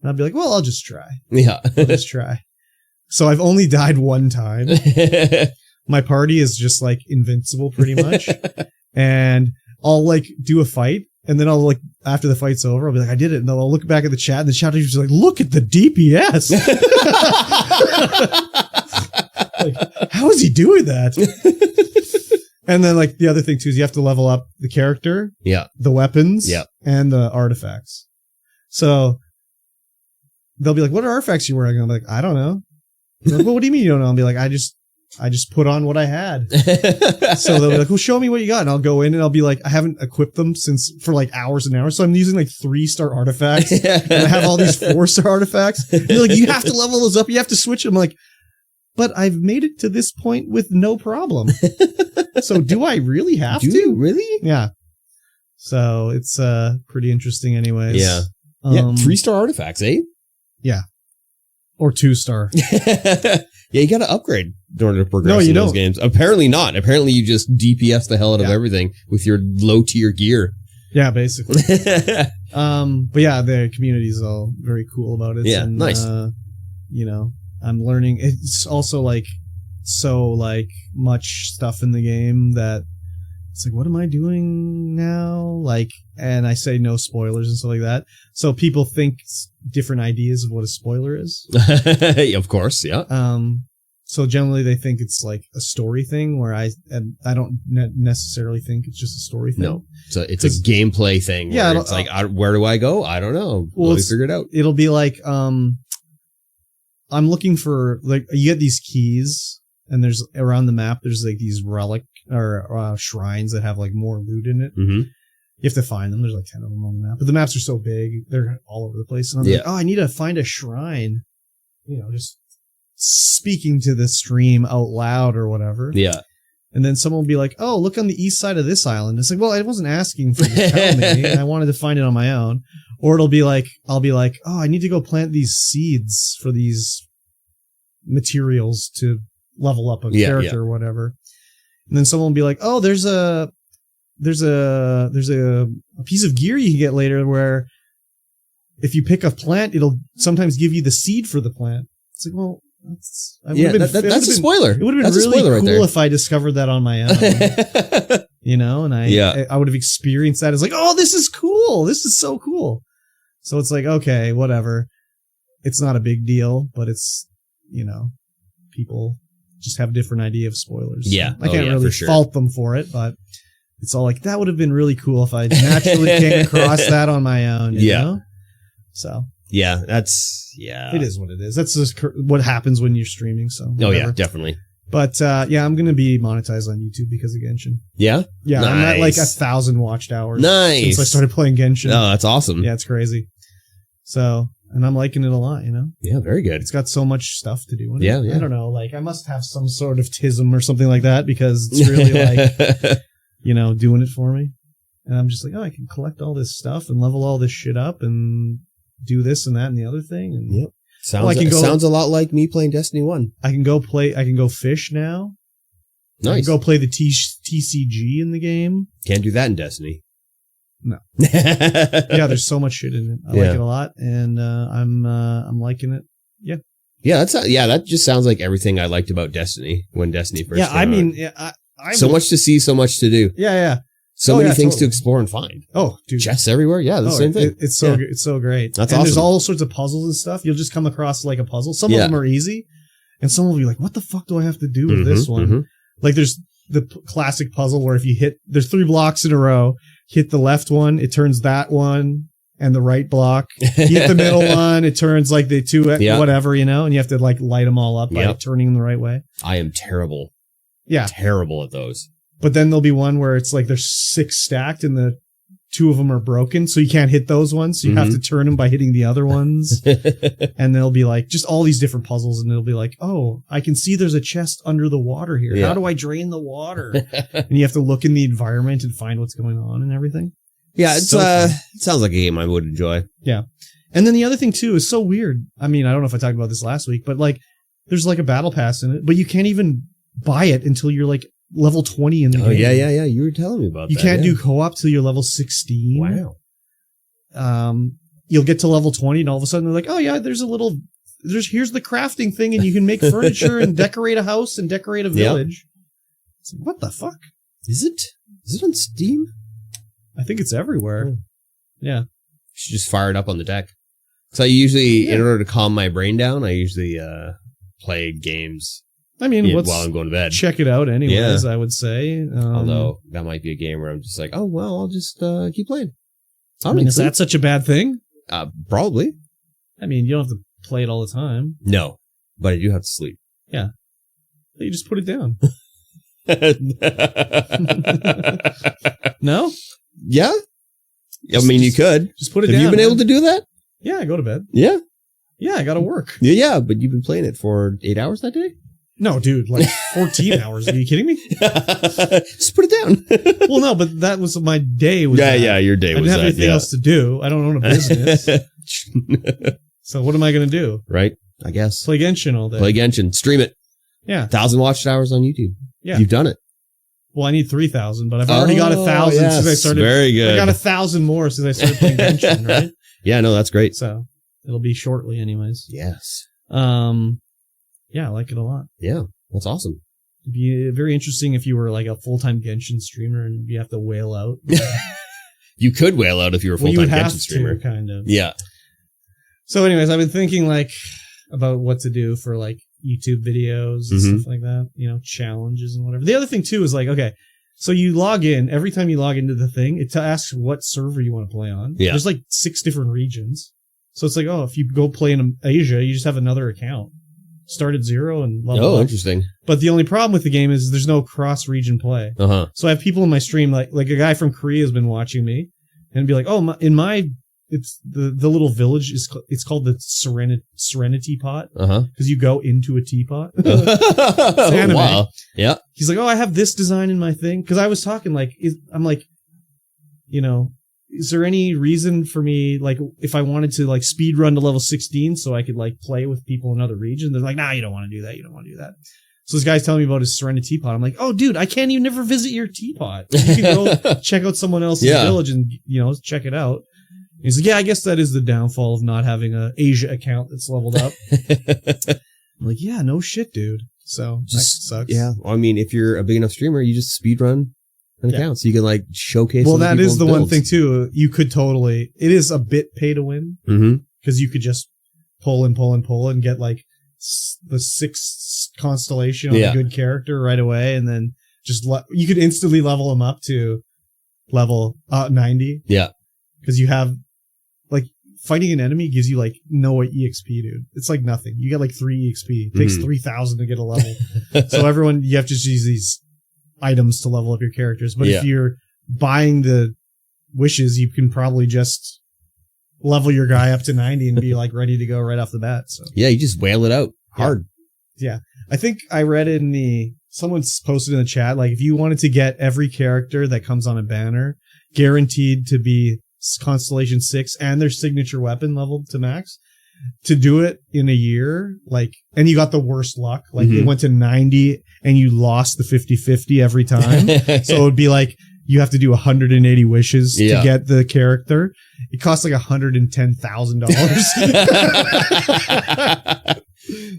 And I'll be like, well, I'll just try. Yeah. I'll just try. So I've only died one time. My party is just like invincible pretty much. And I'll like do a fight. And then I'll like, after the fight's over, I'll be like, I did it. And then I'll look back at the chat and the chat is just like, look at the DPS. Like, how is he doing that? And then like the other thing too is you have to level up the character, the weapons, and the artifacts. So they'll be like, what artifacts are you wearing? And I'm like, I don't know. Like, well, what do you mean you don't know? I'll be like, I just put on what I had. So they'll be like, well, show me what you got. And I'll go in and I'll be like, I haven't equipped them for like hours and hours. So I'm using like 3-star artifacts and I have all these 4-star artifacts. And they're like, you have to level those up. You have to switch them. I'm like, but I've made it to this point with no problem. So do I really have to? Do you really? Yeah. So it's pretty interesting anyways. Yeah. 3-star artifacts, eh? Yeah. Or 2-star. Yeah, you got to upgrade in order to progress in those games. Apparently not. Apparently you just DPS the hell out of everything with your low tier gear. Yeah, basically. But yeah, the community is all very cool about it. Yeah, and, nice. You know, I'm learning. It's also like so like much stuff in the game that it's like, what am I doing now? Like, and I say no spoilers and stuff like that. So people think different ideas of what a spoiler is. Of course, yeah. So generally they think it's like a story thing where I don't necessarily think it's just a story thing. No. So it's a gameplay thing. Yeah. It's like, where do I go? I don't know. Well, let me figure it out. It'll be like, I'm looking for, like, you get these keys and there's around the map, there's like these relic or shrines that have like more loot in it. Mm-hmm. You have to find them. There's like 10 of them on the map, but the maps are so big, they're all over the place. And I'm like, oh, I need to find a shrine, you know, just speaking to the stream out loud or whatever. Yeah. And then someone will be like, oh, look on the east side of this island. It's like, well, I wasn't asking for you to tell me. I wanted to find it on my own. Or it'll be like, I'll be like, oh, I need to go plant these seeds for these materials to level up a character or whatever. And then someone will be like, oh, there's a piece of gear you can get later where if you pick a plant, it'll sometimes give you the seed for the plant. It's like, well, that's a spoiler. It would have been really cool right if I discovered that on my own. You know, and I would have experienced that as like, oh, this is cool. This is so cool. So it's like, okay, whatever. It's not a big deal, but it's, you know, people just have a different idea of spoilers. Yeah. I can't really fault them for it, but it's all like, that would have been really cool if I naturally came across that on my own. You know? So. Yeah, it is what it is. That's just what happens when you're streaming. So. Whatever. Oh yeah, definitely. But I'm going to be monetized on YouTube because of Genshin. Yeah? Yeah, nice. I'm at like 1,000 watched hours. Nice. Since I started playing Genshin. Oh, that's awesome. Yeah, it's crazy. So, and I'm liking it a lot, you know? Yeah, very good. It's got so much stuff to do in it. Yeah. I don't know, like I must have some sort of tism or something like that because it's really like, you know, doing it for me. And I'm just like, oh, I can collect all this stuff and level all this shit up and do this and that and the other thing. And yep. Sounds a lot like me playing Destiny 1. I can go fish now. Nice. I can go play the TCG in the game. Can't do that in Destiny. No. Yeah, there's so much shit in it. I like it a lot, and I'm liking it. Yeah. Yeah, that just sounds like everything I liked about Destiny when Destiny first came out. I mean, so much to see, so much to do. Yeah. So many things to explore and find. Oh, dude. Chests everywhere. Yeah, the same thing. It's so great. That's awesome. There's all sorts of puzzles and stuff. You'll just come across like a puzzle. Some of them are easy, and some will be like, what the fuck do I have to do with this one? Mm-hmm. Like there's the classic puzzle where if you there's 3 blocks in a row, hit the left one, it turns that one and the right block. You hit the middle one, it turns like the 2, whatever, you know, and you have to like light them all up by turning them the right way. I am terrible. Yeah. Terrible at those. But then there'll be one where it's like there's 6 stacked and the 2 of them are broken, so you can't hit those ones. So you have to turn them by hitting the other ones. And they'll be like just all these different puzzles, and it'll be like, oh, I can see there's a chest under the water here. Yeah. How do I drain the water? And you have to look in the environment and find what's going on and everything. Yeah, it sounds like a game I would enjoy. Yeah. And then the other thing too is so weird. I mean, I don't know if I talked about this last week, but like there's like a battle pass in it, but you can't even buy it until you're like level 20 in the game. Oh, yeah. You were telling me about that. You can't do co-op till you're level 16. Wow. you'll get to level 20 and all of a sudden they're like, oh yeah, here's the crafting thing and you can make furniture and decorate a house and decorate a village. Like, what the fuck? Is it on Steam? I think it's everywhere. Yeah. You should just fire it up on the deck. So I usually, in order to calm my brain down, I usually play games. I mean, while I'm going to bed. Check it out anyways, I would say. Although, that might be a game where I'm just like, oh, well, I'll just keep playing. I mean, is that such a bad thing? Probably. I mean, you don't have to play it all the time. No, but I do have to sleep. Yeah. But you just put it down. No? Yeah? I mean, you could. Just put it down. Have you been able to do that? Yeah, I go to bed. Yeah? Yeah, I gotta work. Yeah, but you've been playing it for 8 hours that day? No, dude, like 14 hours. Are you kidding me? Just put it down. Well, no, but that was my day. Yeah, your day was that. I didn't have anything else to do. I don't own a business. So what am I going to do? Right, I guess. Play Genshin all day. Play Genshin. Stream it. Yeah. 1,000 watched hours on YouTube. Yeah. You've done it. Well, I need 3,000, but I've already got 1,000 since I started. Very good. I got 1,000 more since I started playing Genshin, right? Yeah, no, that's great. So it'll be shortly anyways. Yes. Yeah, I like it a lot. Yeah, that's awesome. It'd be very interesting if you were like a full-time Genshin streamer and you have to wail out. You could wail out if you were a full-time Genshin streamer. Kind of. Yeah. So anyways, I've been thinking like about what to do for like YouTube videos and stuff like that, you know, challenges and whatever. The other thing too is like, okay, so you log in, every time you log into the thing, it asks what server you want to play on. Yeah. There's like 6 different regions. So it's like, oh, if you go play in Asia, you just have another account. Start at 0 and level up. Interesting. But the only problem with the game is there's no cross-region play. So I have people in my stream, like a guy from Korea has been watching me and be like, oh, it's the little village it's called the Serenity Pot. Because you go into a teapot. It's anime. Wow. Yeah. He's like, oh, I have this design in my thing. Because I was talking I'm like, you know, is there any reason for me, like, if I wanted to, like, speed run to level 16 so I could, like, play with people in other regions? They're like, nah, you don't want to do that. You don't want to do that. So this guy's telling me about his Serenity Teapot. I'm like, oh, dude, I can't even never visit your teapot. You can go check out someone else's village and, you know, check it out. And he's like, yeah, I guess that is the downfall of not having a Asia account that's leveled up. I'm like, yeah, no shit, dude. So that sucks. Yeah. Well, I mean, if you're a big enough streamer, you just speed run an account so you can like showcase. Well, that is the one thing too. You could totally. It is a bit pay to win because you could just pull and get like the 6th constellation on a good character right away, and then just you could instantly level them up to level 90. Yeah, because you have like fighting an enemy gives you like no EXP, dude. It's like nothing. You get like 3 EXP. It takes 3,000 to get a level. So you have to just use these items to level up your characters. But if you're buying the wishes, you can probably just level your guy up to 90 and be like ready to go right off the bat. So yeah, you just wail it out hard. Yeah. I think I read someone's posted in the chat, like if you wanted to get every character that comes on a banner guaranteed to be Constellation 6 and their signature weapon leveled to max, to do it in a year, like, and you got the worst luck, like it went to 90 and you lost the 50-50 every time. So it would be like, you have to do 180 wishes to get the character. It costs like $110,000.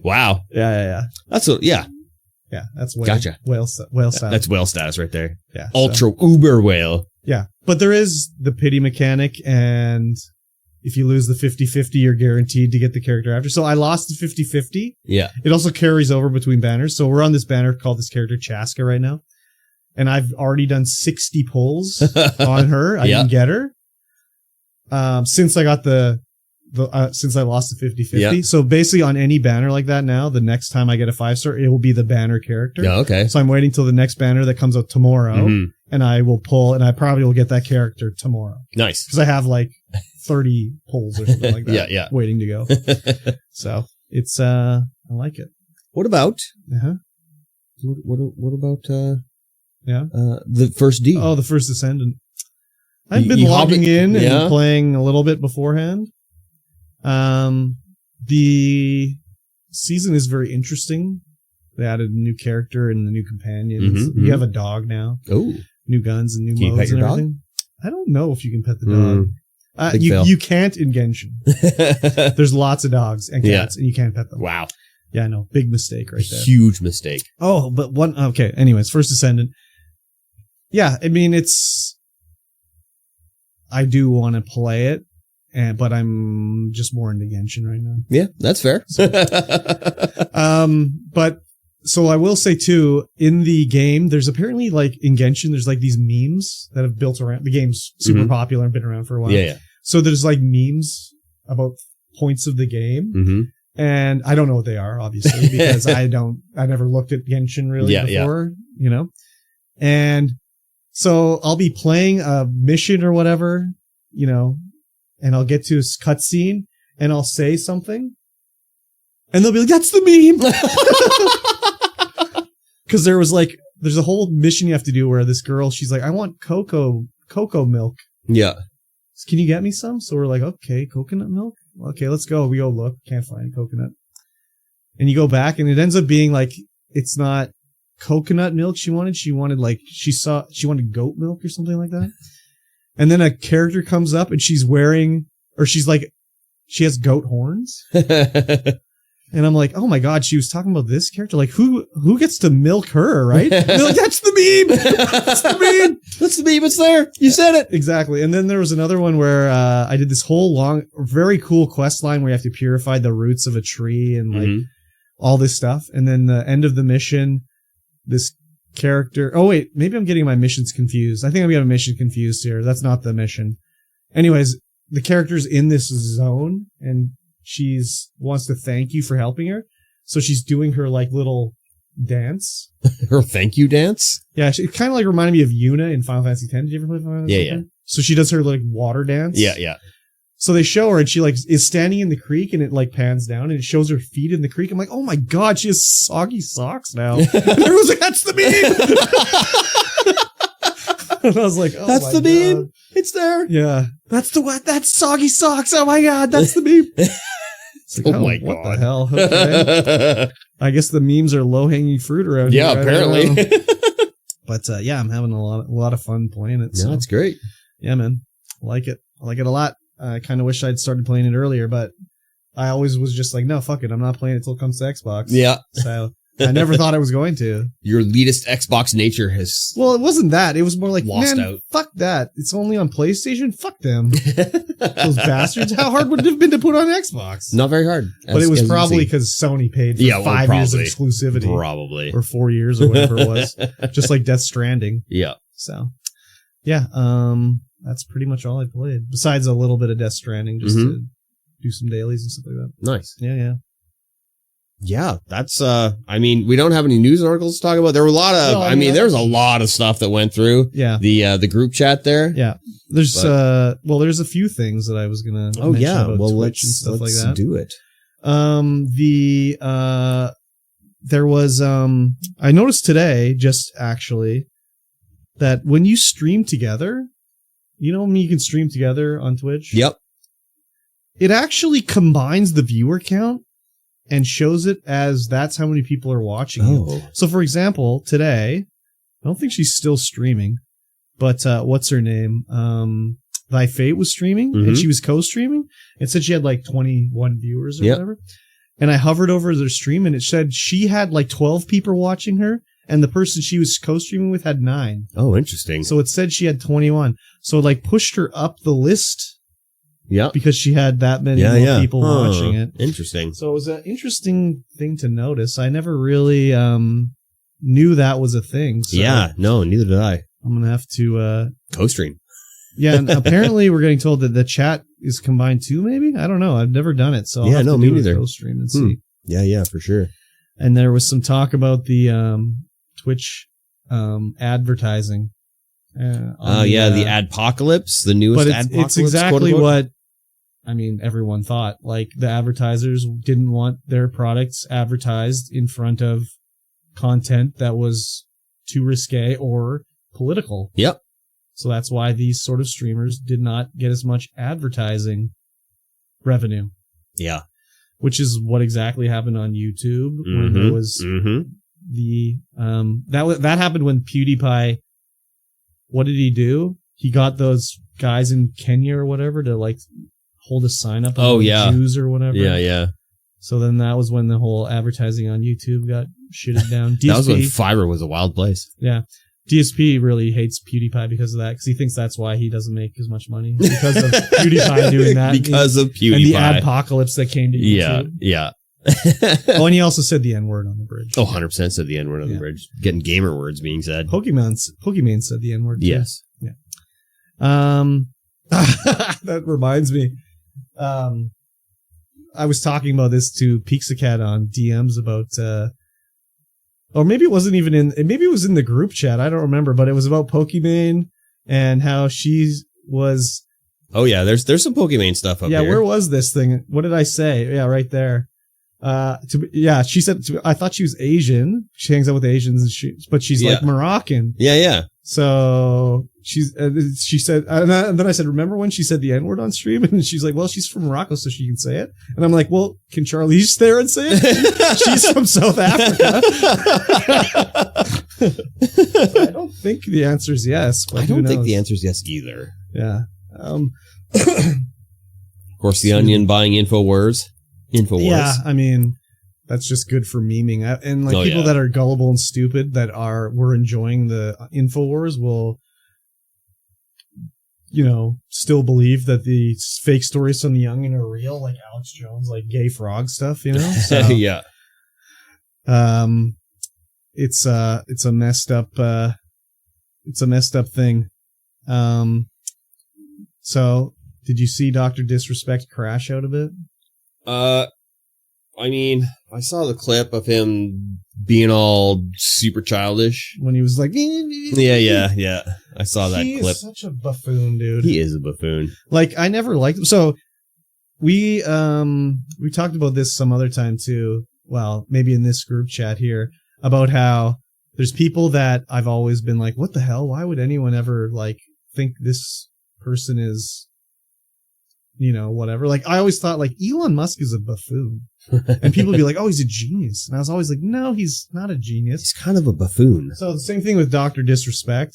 Wow. Yeah. That's that's whale. Gotcha. Whale status. That's whale status right there. Yeah. Ultra uber whale. Yeah. But there is the pity mechanic, and if you lose the 50-50, you're guaranteed to get the character after. So I lost the 50-50. Yeah. It also carries over between banners. So we're on this banner called this character Chaska right now. And I've already done 60 pulls on her. I didn't get her. Since I got since I lost the 50-50. Yeah. So basically on any banner like that now, the next time I get a 5-star, it will be the banner character. Yeah, okay. So I'm waiting till the next banner that comes out tomorrow. And I will pull, and I probably will get that character tomorrow. Nice. Because I have like 30 pulls or something like that. Waiting to go. So it's, I like it. What about, what about, the first D? Oh, the first Ascendant. I've been logging in and playing a little bit beforehand. The season is very interesting. They added a new character and the new companions. You have a dog now. Oh. New guns and new modes and everything. Dog? I don't know if you can pet the dog. You can't in Genshin. There's lots of dogs and cats, and you can't pet them. Wow. Yeah, no, big mistake right there. Huge mistake. Oh, but okay, anyways, First Descendant. Yeah, I mean, I do want to play it, but I'm just more into Genshin right now. Yeah, that's fair. But so I will say too, in the game, there's apparently like in Genshin, there's like these memes that have built around the game's super popular and been around for a while. Yeah. So there's like memes about points of the game, and I don't know what they are, obviously, because I never looked at Genshin really before, you know, and so I'll be playing a mission or whatever, you know, and I'll get to a cutscene and I'll say something, and they'll be like, "That's the meme." Because there's a whole mission you have to do where this girl, she's like, "I want cocoa milk." Yeah. Can you get me some? So we're like, okay, coconut milk? Okay, let's go. We go look. Can't find coconut. And you go back and it ends up being like, it's not coconut milk she wanted. She wanted she wanted goat milk or something like that. And then a character comes up and she has goat horns. And I'm like, oh my God, she was talking about this character. Like, who gets to milk her, right? They're like, that's the meme. That's the meme. That's the meme. It's there. You said it. Exactly. And then there was another one where I did this whole long, very cool quest line where you have to purify the roots of a tree and like all this stuff. And then the end of the mission, this character. Oh, wait, maybe I'm getting my missions confused. I think I'm getting my mission confused here. That's not the mission. Anyways, the character's in this zone and wants to thank you for helping her. So she's doing her like little dance. Her thank you dance? Yeah, it kind of like reminded me of Yuna in Final Fantasy X. Did you ever play Final Fantasy X? Yeah. So she does her like water dance. Yeah. So they show her and she like is standing in the creek and it like pans down and it shows her feet in the creek. I'm like, oh my God, she has soggy socks now. And everyone's like, that's the meme. And I was like, oh, that's the meme. God. It's there. Yeah. That's soggy socks. Oh my God, that's the meme. Like, oh my God. What the hell? Okay. I guess the memes are low-hanging fruit around here. Yeah, apparently. But yeah, I'm having a lot of fun playing it. So. No, that's great. Yeah, man. I like it. I like it a lot. I kind of wish I'd started playing it earlier, but I always was just like, no, fuck it. I'm not playing it till it comes to Xbox. Yeah. So I never thought I was going to. Your elitist Xbox nature has... Well, it wasn't that. It was more like, lost out. Fuck that. It's only on PlayStation? Fuck them. Those bastards. How hard would it have been to put on Xbox? Not very hard. But it was probably because Sony paid for 5 years of exclusivity. Probably. Or 4 years or whatever it was. Just like Death Stranding. Yeah. So, yeah. That's pretty much all I played. Besides a little bit of Death Stranding, just to do some dailies and stuff like that. Nice. Yeah. Yeah, that's, I mean, we don't have any news articles to talk about. There were a lot of, there was a lot of stuff that went through. Yeah. The group chat there. Yeah. There's, there's a few things that I was going to mention about Twitch and stuff like that. Let's do it. There was, I noticed today, just actually, that when you stream together, you know when you can stream together on Twitch? Yep. It actually combines the viewer count and shows it as that's how many people are watching you. So, for example, today, I don't think she's still streaming, but what's her name? Thy Fate was streaming, and she was co-streaming. It said she had like 21 viewers or whatever. And I hovered over their stream, and it said she had like 12 people watching her, and the person she was co-streaming with had 9. Oh, interesting. So it said she had 21. So it like pushed her up the list. Yeah, because she had that many more people watching it. Interesting. So it was an interesting thing to notice. I never really knew that was a thing. So yeah, no, neither did I. I'm gonna have to co-stream. Yeah, and apparently we're getting told that the chat is combined too. Maybe I don't know. I've never done it, so I'll have to me neither. Co-stream and see. Yeah, for sure. And there was some talk about the Twitch advertising. The adpocalypse, the newest adpocalypse. It's exactly what everyone thought. Like the advertisers didn't want their products advertised in front of content that was too risque or political. Yep. So that's why these sort of streamers did not get as much advertising revenue. Yeah. Which is what exactly happened on YouTube when there was the that happened when PewDiePie. What did he do? he got those guys in Kenya or whatever to like hold a sign up on Jews or whatever. Yeah. So then that was when the whole advertising on YouTube got shitted down. DSP, that was when Fiverr was a wild place. Yeah. DSP really hates PewDiePie because of that, because he thinks that's why he doesn't make as much money, because of PewDiePie doing that. Because of PewDiePie. And the adpocalypse that came to YouTube. Yeah. Oh, and he also said the N-word on the bridge. Oh, 100% said the N-word on the bridge. Getting gamer words being said. Pokemon said the N-word too. Yes. Yeah. That reminds me. I was talking about this to Pixacat on DMs about, or maybe it wasn't even maybe it was in the group chat. I don't remember, but it was about Pokimane and how she was. Oh yeah, there's some Pokimane stuff up here. Yeah, where was this thing? What did I say? Yeah, right there. She said, I thought she was Asian. She hangs out with Asians, but she's like Moroccan. Yeah. So she said, and then I said, remember when she said the N-word on stream? And she's like, well, she's from Morocco, so she can say it. And I'm like, well, can Charlize there and say it? She's from South Africa. I don't think the answer is yes. But I don't think the answer is yes either. Yeah. Of course, the Onion buying InfoWars. Yeah, I mean, that's just good for memeing. And like people that are gullible and stupid that were enjoying the InfoWars will, still believe that the fake stories from the Onion are real, like Alex Jones, like gay frog stuff, So, yeah. It's a messed up thing. So did you see Dr. Disrespect crash out a bit? I mean, I saw the clip of him being all super childish when he was like, yeah. I saw that clip. He's such a buffoon, dude. He is a buffoon. Like, I never liked him. So we talked about this some other time too. Well, maybe in this group chat here, about how there's people that I've always been like, what the hell? Why would anyone ever like think this person is, whatever. Like, I always thought like Elon Musk is a buffoon, and people would be like, oh, he's a genius. And I was always like, no, he's not a genius. He's kind of a buffoon. So the same thing with Dr. Disrespect.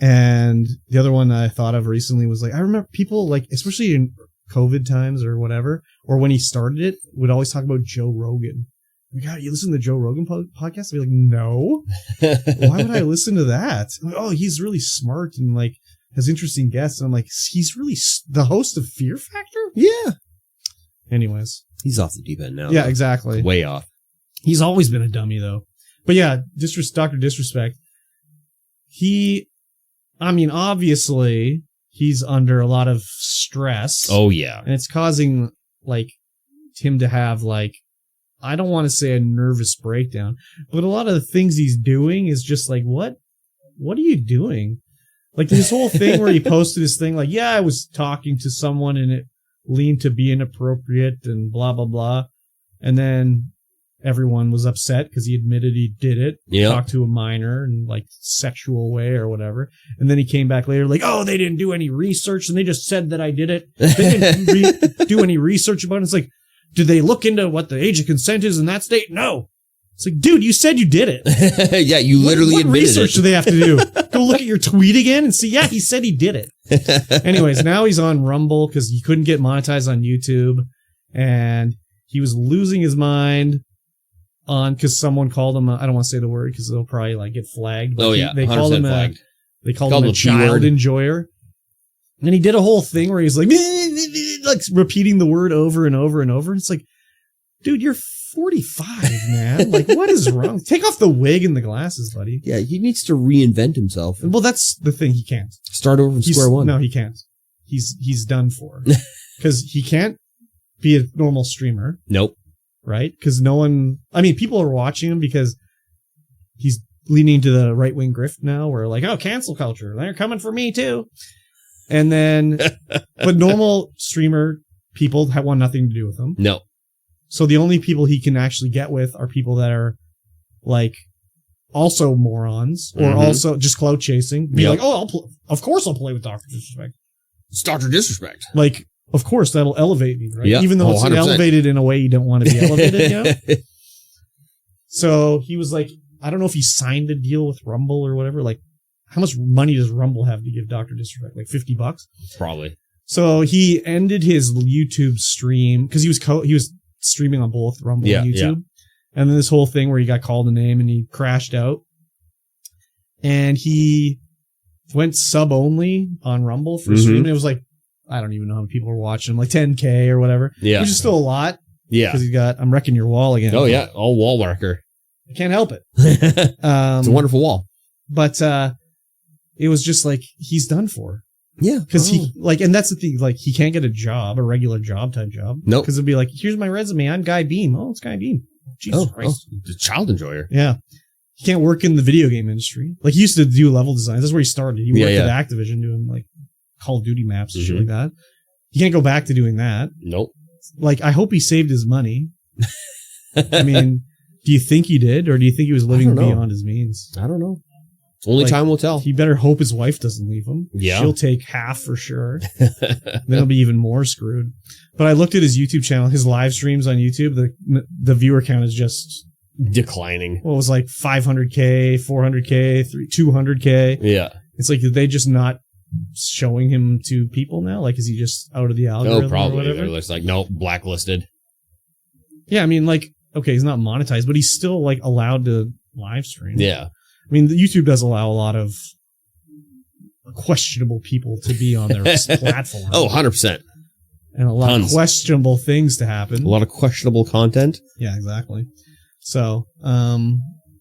And the other one I thought of recently was like, I remember people like, especially in COVID times or whatever, or when he started it, would always talk about Joe Rogan. God, you listen to the Joe Rogan podcast? I'd be like, no. Why would I listen to that? Like, oh, he's really smart and like has interesting guests. And I'm like, he's really the host of Fear Factor? Yeah. Anyways. He's off the deep end now. Yeah, though. exactly. Way off. He's always been a dummy, though. But yeah, Dr. Disrespect. Obviously, he's under a lot of stress. Oh, yeah. And it's causing, like, him to have, like, I don't want to say a nervous breakdown, but a lot of the things he's doing is just like, what are you doing? Like this whole thing where he posted his thing, like, yeah, I was talking to someone and it leaned to be inappropriate and blah, blah, blah. And then everyone was upset because he admitted he did it. Yep. Talked to a minor in like sexual way or whatever. And then he came back later like, oh, they didn't do any research and they just said that I did it. They didn't do any research about it. It's like, did they look into what the age of consent is in that state? No. It's like, dude, you said you did it. Yeah, you literally admitted it. What research do they have to do? Go look at your tweet again and see, yeah, he said he did it. Anyways, now he's on Rumble because he couldn't get monetized on YouTube. And he was losing his mind because someone called him, I don't want to say the word because they'll probably like get flagged. But they called him flagged. They called him a child enjoyer. And he did a whole thing where he's like repeating the word over and over and over. It's like, dude, you're 45, man. Like, what is wrong? Take off the wig and the glasses, buddy. Yeah, he needs to reinvent himself. Well, that's the thing. He can't. Start over from square one. No, he can't. He's done for. Because he can't be a normal streamer. Nope. Right? Because people are watching him because he's leaning to the right-wing grift now where like, oh, cancel culture. They're coming for me too. And then, but normal streamer people want nothing to do with him. No. So the only people he can actually get with are people that are like also morons or also just clout chasing. Be like, oh, of course I'll play with Dr. Disrespect. It's Dr. Disrespect. Like, of course that'll elevate me, right? Yep. Even though it's 100%. elevated in a way you don't want to be elevated, So he was like, I don't know if he signed a deal with Rumble or whatever. Like, how much money does Rumble have to give Dr. Disrespect? Like $50? Probably. So he ended his YouTube stream because he was streaming on both Rumble and YouTube. Yeah. And then this whole thing where he got called a name and he crashed out. And he went sub only on Rumble for stream. And it was like, I don't even know how many people were watching him, like 10K or whatever. Yeah. Which is still a lot. Yeah. Because he's got, I'm wrecking your wall again. Oh, yeah. All wall wrecker. I can't help it. It's a wonderful wall. But it was just like, he's done for. Yeah. Because he, like, and that's the thing, like, he can't get a regular job type job. Nope. Because it'd be like, here's my resume. I'm Guy Beam. Oh, it's Guy Beam. Jesus Christ. The child enjoyer. Yeah. He can't work in the video game industry. Like, he used to do level designs. That's where he started. He worked at Activision doing, like, Call of Duty maps and shit like that. He can't go back to doing that. Nope. Like, I hope he saved his money. I mean, do you think he did? Or do you think he was living beyond his means? I don't know. Only time will tell. He better hope his wife doesn't leave him. Yeah. She'll take half for sure. Then he'll be even more screwed. But I looked at his YouTube channel, his live streams on YouTube. The viewer count is just declining. Well, it was like 500K, 400K, 200K. Yeah. It's like, did they just not showing him to people now? Like, is he just out of the algorithm? Oh, probably. Or whatever? They're just like, nope, blacklisted. Yeah, I mean, like, okay, he's not monetized, but he's still like allowed to live stream. Yeah. I mean, YouTube does allow a lot of questionable people to be on their platform. Oh, 100%. And a lot of questionable things to happen. A lot of questionable content. Yeah, exactly. So,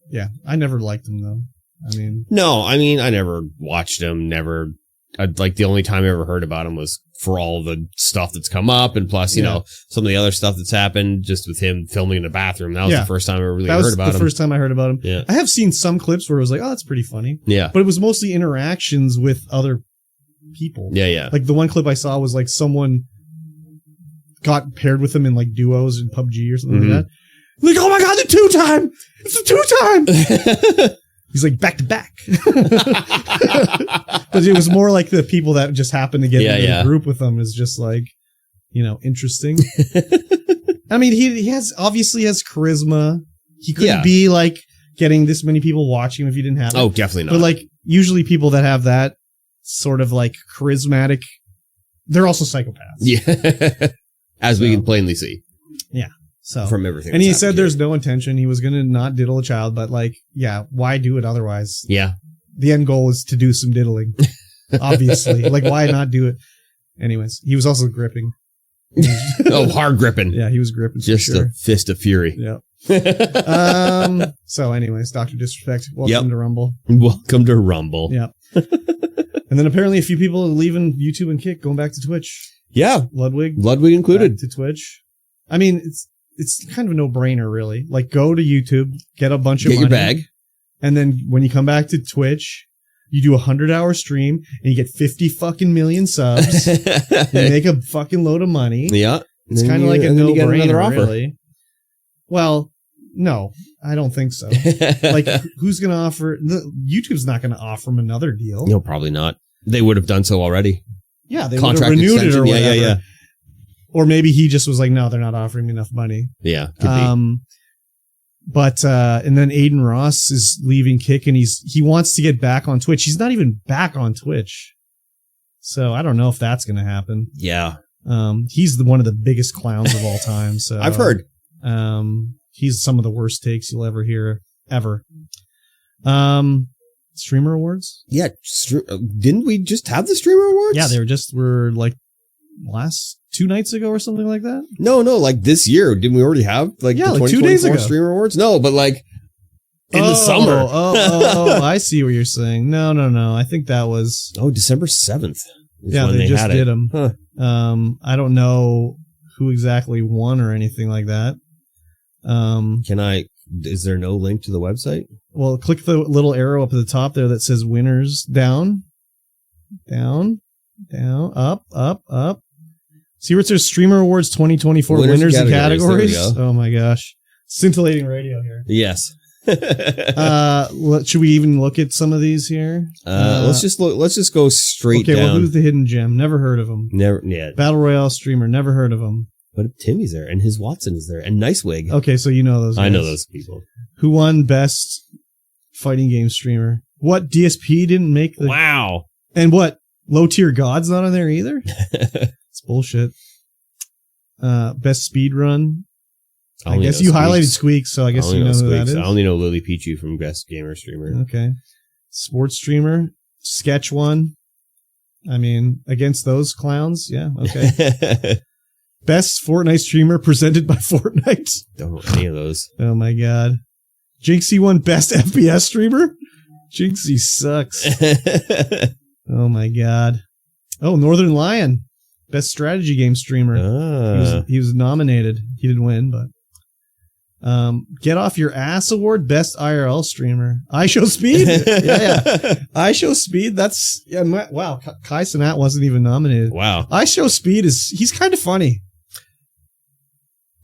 yeah, I never liked him though. I never watched him, like the only time I ever heard about him was for all the stuff that's come up, and plus, you know, some of the other stuff that's happened just with him filming in the bathroom. That was the first time I really heard about him. The first time I heard about him. Yeah. I have seen some clips where it was like, oh, that's pretty funny. Yeah. But it was mostly interactions with other people. Yeah, yeah. Like the one clip I saw was like someone got paired with him in like duos in PUBG or something like that. Like, oh my God, the 2-time! It's the 2-time! He's like, back to back. But it was more like the people that just happened to get in a group with him is just like, you know, interesting. I mean, he obviously has charisma. He couldn't be like getting this many people watching him if he didn't have it. Oh, definitely not. But like, usually people that have that sort of like charismatic, they're also psychopaths. Yeah. As we can plainly see. Yeah. So from everything. And he said there's no intention. He was going to not diddle a child, but like, yeah, why do it otherwise? Yeah. The end goal is to do some diddling. Obviously. Like, why not do it? Anyways, he was also gripping. Oh, hard gripping. Yeah, he was gripping. Just a fist of fury. Yeah. So anyways, Dr. Disrespect, welcome to Rumble. Welcome to Rumble. Yeah. And then apparently a few people are leaving YouTube and Kick, going back to Twitch. Yeah. Ludwig included. To Twitch. I mean, it's kind of a no-brainer, really. Like, go to YouTube, get a bunch of money. Get your bag. And then when you come back to Twitch, you do a 100-hour stream, and you get 50 fucking million subs. You make a fucking load of money. Yeah. It's kind of like a no-brainer, really. Well, no, I don't think so. Like, who's going to offer... YouTube's not going to offer him another deal. No, probably not. They would have done so already. Yeah, they would have renewed it or whatever. Yeah. Or maybe he just was like, no, they're not offering me enough money. Yeah. Could be. But and then Aiden Ross is leaving Kick, and he wants to get back on Twitch. He's not even back on Twitch. So I don't know if that's going to happen. Yeah. He's one of the biggest clowns of all time. So I've heard. He's some of the worst takes you'll ever hear, ever. Streamer Awards? Yeah. Didn't we just have the Streamer Awards? Yeah, they were like last 2 nights ago or something like that. No, like this year. Didn't we already have the 2 days ago Streamer Awards? No, but like in the summer. Oh, I see what you're saying. No. I think that was December 7th. Yeah, they just did them. Huh. I don't know who exactly won or anything like that. Is there no link to the website? Well, click the little arrow up at the top there that says winners. Down, up. See where it says Streamer Awards 2024 winners and categories? Oh my gosh. Scintillating radio here. Yes. Should we even look at some of these here? Let's just go straight down. Okay, well, who's the Hidden Gem? Never heard of him. Never, yeah. Battle Royale streamer, never heard of him. But Timmy's there, and his Watson is there, and Nicewig. Okay, so you know those guys. I know those people. Who won best fighting game streamer? What, DSP didn't make the... Wow. And what, Low Tier God's not on there either? It's bullshit. Best speed run. I guess you highlighted Squeaks, so I guess you know who that is. I only know Lily Pichu from Best Gamer Streamer. Okay. Sports Streamer. Sketch one. I mean, against those clowns, yeah, okay. Best Fortnite Streamer presented by Fortnite. Don't know any of those. Oh my god. Jinxie won Best FPS Streamer? Jinxie sucks. Oh my god. Oh, Northern Lion. Best Strategy Game Streamer. He was nominated. He didn't win, but... Get Off Your Ass Award, Best IRL Streamer. I Show Speed? yeah. I Show Speed, that's... Yeah, wow, Kai Cenat wasn't even nominated. Wow. I Show Speed he's kind of funny.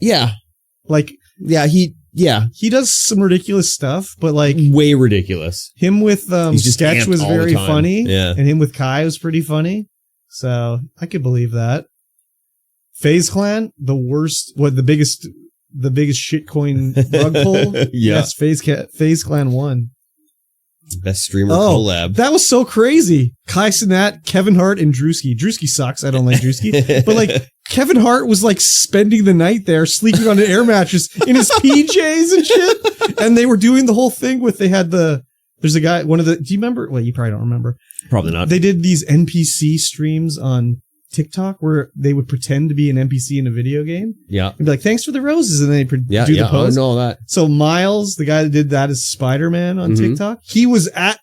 Yeah. Like... Yeah, he does some ridiculous stuff, but like... Way ridiculous. Him with Sketch was very funny. Yeah. And him with Kai was pretty funny. So, I could believe that. FaZe Clan, the worst... What, the biggest shitcoin rug pull? Yeah. Yes, FaZe Clan won. Best streamer collab. That was so crazy. Kai Cenat, Kevin Hart, and Drewski. Drewski sucks. I don't like Drewski. But like, Kevin Hart was like spending the night there, sleeping on an air mattress in his PJs and shit. And they were doing the whole thing with, there's a guy, do you remember? Well, you probably don't remember. Probably not. They did these NPC streams on TikTok where they would pretend to be an NPC in a video game. Yeah. And be like, thanks for the roses. And then they do the pose. I know that. So Miles, the guy that did that as Spider-Man on TikTok, he was at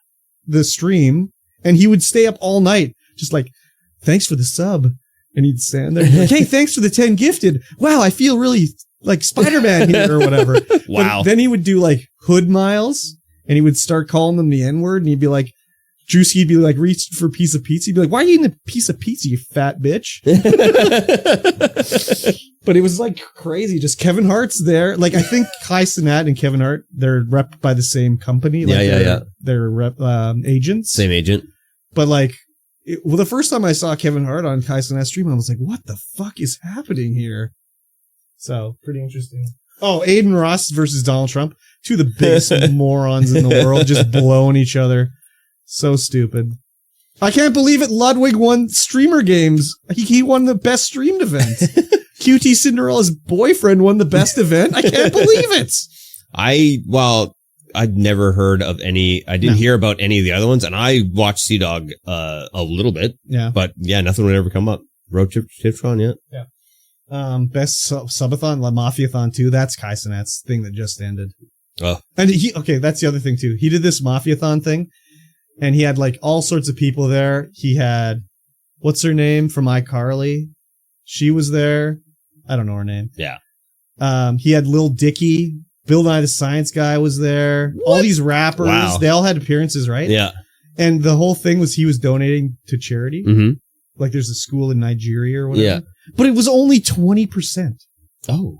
the stream and he would stay up all night. Just like, thanks for the sub. And he'd stand there. Like, hey, thanks for the 10 gifted. Wow, I feel really like Spider-Man here or whatever. Wow. But then he would do like Hood Miles and he would start calling them the N-word and he'd be like, Drewski'd be like, reach for a piece of pizza. He'd be like, why are you eating a piece of pizza, you fat bitch? But it was like crazy. Just Kevin Hart's there. Like, I think Kai Cenat and Kevin Hart, they're repped by the same company. Like They're rep, agents. Same agent. But like, the first time I saw Kevin Hart on Kai Cenat's stream, I was like, what the fuck is happening here? So, pretty interesting. Oh, Aiden Ross versus Donald Trump. Two of the biggest morons in the world just blowing each other. So stupid. I can't believe it. Ludwig won Streamer Games. He won the best streamed event. QT Cinderella's boyfriend won the best event. I can't believe it. I'd never heard of any. I didn't hear about any of the other ones, and I watched Sea Dog a little bit. Yeah. But yeah, nothing would ever come up. Road Trip Tiptron, yeah. Yeah. Best subathon, La Mafiathon 2. That's Kai Cenat's thing that just ended. Oh. And that's the other thing too. He did this Mafiathon thing. And he had like all sorts of people there. He had, what's her name from iCarly? She was there. I don't know her name. Yeah. He had Lil Dicky. Bill Nye the Science Guy was there. What? All these rappers. Wow. They all had appearances, right? Yeah. And the whole thing was he was donating to charity. Mm-hmm. Like there's a school in Nigeria or whatever. Yeah. But it was only 20%. Oh.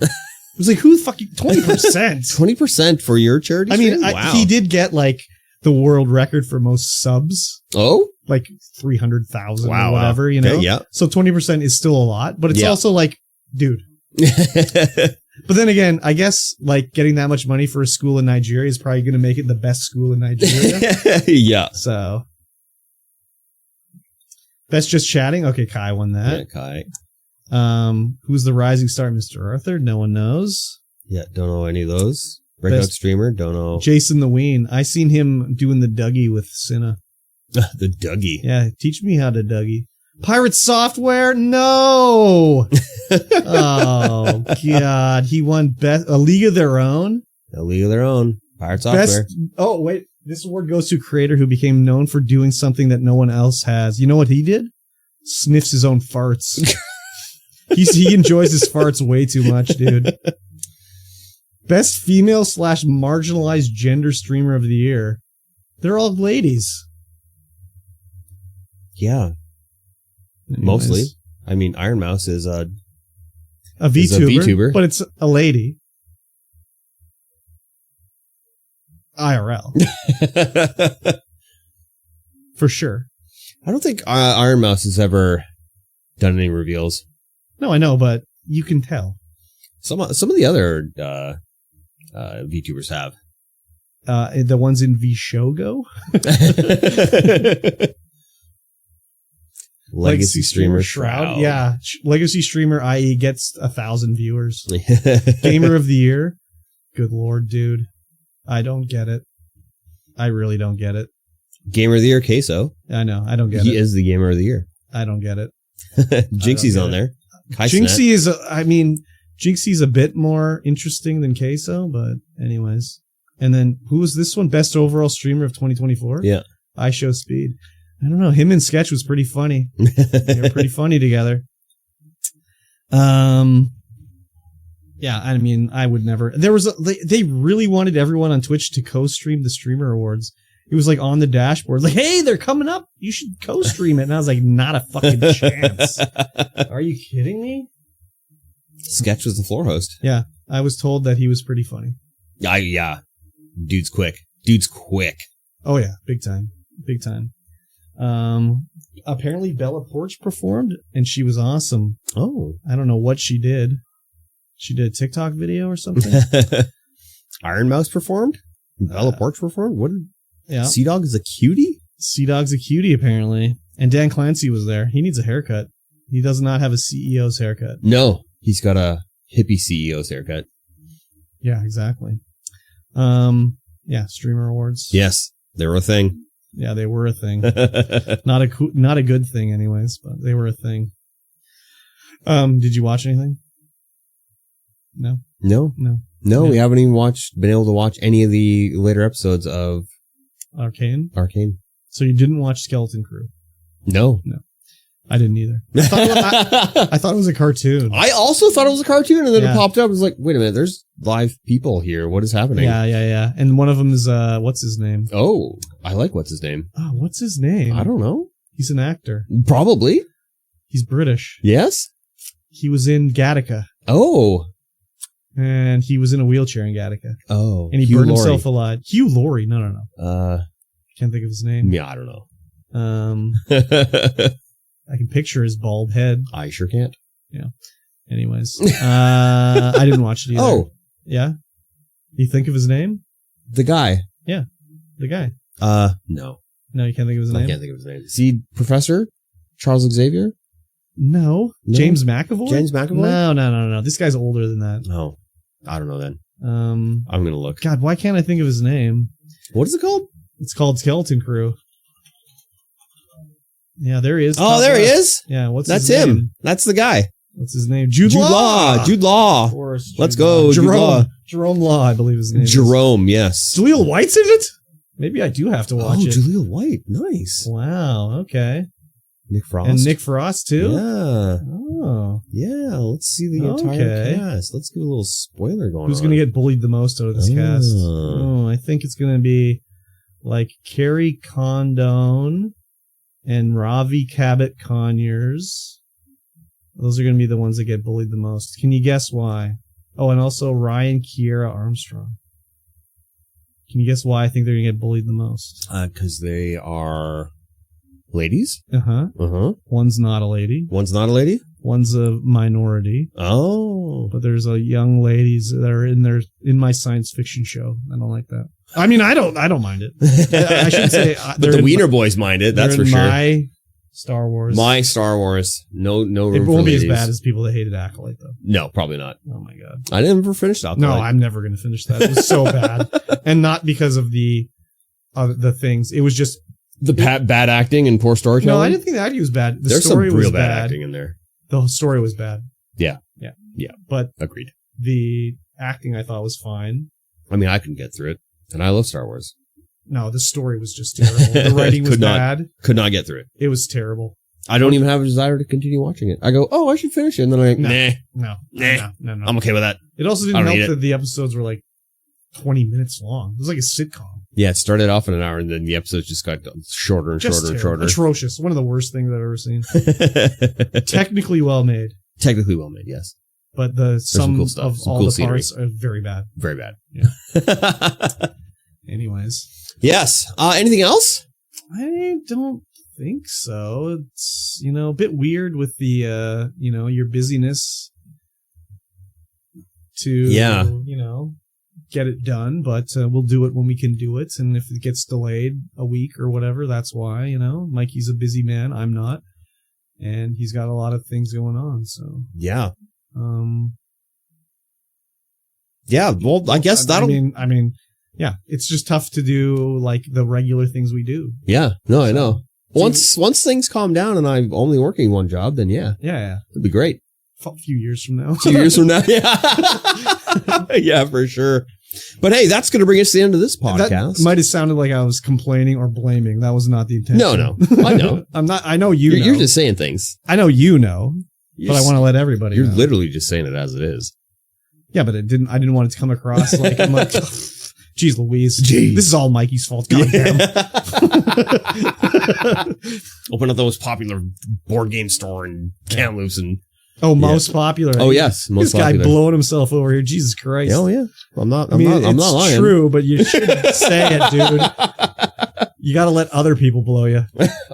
It was like, who the fuck? 20%? 20% for your charity? I mean, wow. He did get like the world record for most subs. Oh? Like 300,000 or whatever, you know? Okay, yeah. So 20% is still a lot, but it's also like, dude. But then again, I guess like getting that much money for a school in Nigeria is probably going to make it the best school in Nigeria. Yeah. So. Best Just Chatting. Okay, Kai won that. Yeah, Kai. Who's the rising star? Mr. Arthur? No one knows. Yeah, don't know any of those. Breakout streamer, don't know. Jason the Ween. I seen him doing the Dougie with Cinna. The Dougie. Yeah, teach me how to Dougie. Pirate Software? No! Oh, God. He won A League of Their Own? A League of Their Own. Pirate Software. Oh, wait. This award goes to a creator who became known for doing something that no one else has. You know what he did? Sniffs his own farts. He enjoys his farts way too much, dude. Best female / marginalized gender streamer of the year. They're all ladies. Yeah. Anyways. Mostly. I mean, Iron Mouse is a VTuber, but it's a lady. IRL. For sure. I don't think Iron Mouse has ever done any reveals. No, I know, but you can tell. Some of the other VTubers have. The ones in Vishogo. Legacy streamer Shroud. Yeah. Legacy streamer, i.e. gets 1,000 viewers. Gamer of the year. Good Lord, dude. I don't get it. I really don't get it. Gamer of the year, Queso. I know. I don't get it. He is the gamer of the year. I don't get it. Jinxie's on there. Jinxie is, Jinxie's a bit more interesting than Queso, but anyways. And then, who was this one? Best overall streamer of 2024? Yeah. I Show Speed. I don't know. Him and Sketch was pretty funny. They were pretty funny together. Yeah, I mean, I would never. They really wanted everyone on Twitch to co-stream the Streamer Awards. It was like on the dashboard, like, hey, they're coming up. You should co-stream it. And I was like, not a fucking chance. Are you kidding me? Sketch was the floor host. Yeah, I was told that he was pretty funny. Yeah. Dude's quick. Oh yeah, big time. Apparently Bella Porch performed and she was awesome. Oh. I don't know what she did. She did a TikTok video or something. Iron Mouse performed? Bella Porch performed? What? Yeah. Sea Dog is a cutie? Sea Dog's a cutie, apparently. And Dan Clancy was there. He needs a haircut. He does not have a CEO's haircut. No, he's got a hippie CEO's haircut. Yeah, exactly. Yeah, Streamer Awards. Yes, they were a thing. Yeah, they were a thing. Not a good thing, anyways, but they were a thing. Did you watch anything? No. We haven't even been able to watch any of the later episodes of Arcane. So you didn't watch Skeleton Crew? No. I didn't either. I thought it was a cartoon. I also thought it was a cartoon, and then it popped up. I was like, wait a minute, there's live people here. What is happening? Yeah. And one of them is, what's his name? Oh, I like what's his name. Oh, what's his name? I don't know. He's an actor. Probably. He's British. Yes? He was in Gattaca. Oh. And he was in a wheelchair in Gattaca. Oh. And he burned himself alive. Hugh Laurie. No. Can't think of his name. Yeah, I don't know. I can picture his bald head. I sure can't. Yeah. Anyways. I didn't watch it either. Oh. Yeah? You think of his name? The guy. Yeah. The guy. No. No, you can't think of his name? I can't think of his name. Is he Professor Charles Xavier? No. James McAvoy? James McAvoy? No. This guy's older than that. No. I don't know then. I'm going to look. God, why can't I think of his name? What is it called? It's called Skeleton Crew. Yeah, there he is. Oh, there he is. Yeah, That's him. Name? That's the guy. What's his name? Jude Law. Let's go. Jerome Law, I believe his name Jerome, yes. Jaleel White's in it? Maybe I do have to watch it. Oh, Jaleel White. Nice. Wow, okay. Nick Frost. And Nick Frost, too? Yeah. Oh. Yeah, let's see the entire cast. Let's get a little spoiler going on. Who's going to get bullied the most out of this cast? Oh, I think it's going to be like Carrie Condon and Ravi Cabot-Conyers. Those are going to be the ones that get bullied the most. Can you guess why? Oh, and also Ryan Kiera Armstrong. Can you guess why I think they're going to get bullied the most? Because they are ladies? Uh-huh. One's not a lady. One's not a lady? One's a minority. Oh. But there's a young ladies that are in my science fiction show. I don't like that. I mean, I don't mind it. I should say, but the Wiener Boys mind it. That's for sure. My Star Wars. No room for It won't be ladies. as bad as people that hated Acolyte, though. No, probably not. Oh my god. I never finished Acolyte. No, I'm never going to finish that. It was so bad, and not because of the things. It was just bad acting and poor storytelling. No, I didn't think the acting was bad. There's story some real was bad acting in there. The story was bad. Yeah. But agreed. The acting I thought was fine. I mean, I can get through it, and I love Star Wars. No, the story was just terrible. The writing was bad. Could not get through it. It was terrible. I don't even have a desire to continue watching it. I go, oh, I should finish it, and then I'm like, No. I'm okay with that. It also didn't help that the episodes were like 20 minutes long. It was like a sitcom. Yeah, it started off in an hour, and then the episodes just got shorter and shorter and shorter. Atrocious. One of the worst things I've ever seen. Technically well made. Technically well made, yes. But some cool stuff. Of all the parts are very bad. Very bad. Yeah. Anyways. Yes. Anything else? I don't think so. It's, a bit weird with the, your busyness to, get it done, but we'll do it when we can do it. And if it gets delayed a week or whatever, that's why, Mikey's a busy man. I'm not. And he's got a lot of things going on. So, yeah. Yeah. Well, I guess that'll. I mean, yeah, it's just tough to do like the regular things we do. Yeah. No, I know. Once things calm down and I'm only working one job, then yeah. Yeah. It'd be great. A few years from now. Yeah. Yeah, for sure. But hey, that's going to bring us to the end of this podcast. That might have sounded like I was complaining or blaming. That was not the intention. No. I know. I'm not. I know you know. You're just saying things. I know you know, but I want to let everybody know. You're literally just saying it as it is. Yeah, but I didn't want it to come across like I'm like, geez Louise. Jeez. This is all Mikey's fault. Goddamn. Open up the most popular board game store in Kamloops and most popular. Oh yes, most popular. This guy blowing himself over here. Jesus Christ. Oh yeah. I'm not lying. It's true, but you shouldn't say it, dude. You got to let other people blow you.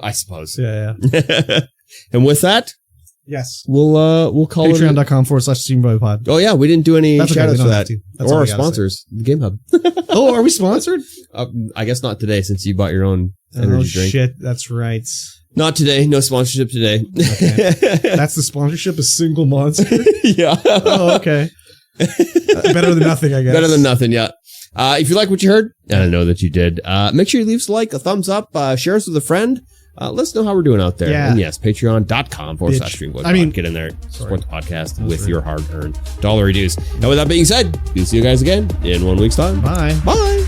I suppose. Yeah. And with that, yes, we'll call Patreon.com/StreamVoid pod. Oh yeah, we didn't do any shout outs for that. Or our sponsors, the Game Hub. Oh, are we sponsored? I guess not today since you bought your own energy drink. Shit, that's right. Not today. No sponsorship today. Okay. That's the sponsorship, a single monster? Yeah. Oh, okay. Better than nothing, I guess. Better than nothing, yeah. If you like what you heard, and I know that you did, make sure you leave us a like, a thumbs up, share us with a friend. Let us know how we're doing out there. Yeah. And yes, patreon.com/StreamVoid. I mean, get in there, support the podcast with your hard-earned dollar dues. And with that being said, we'll see you guys again in 1 week's time. Bye. Bye.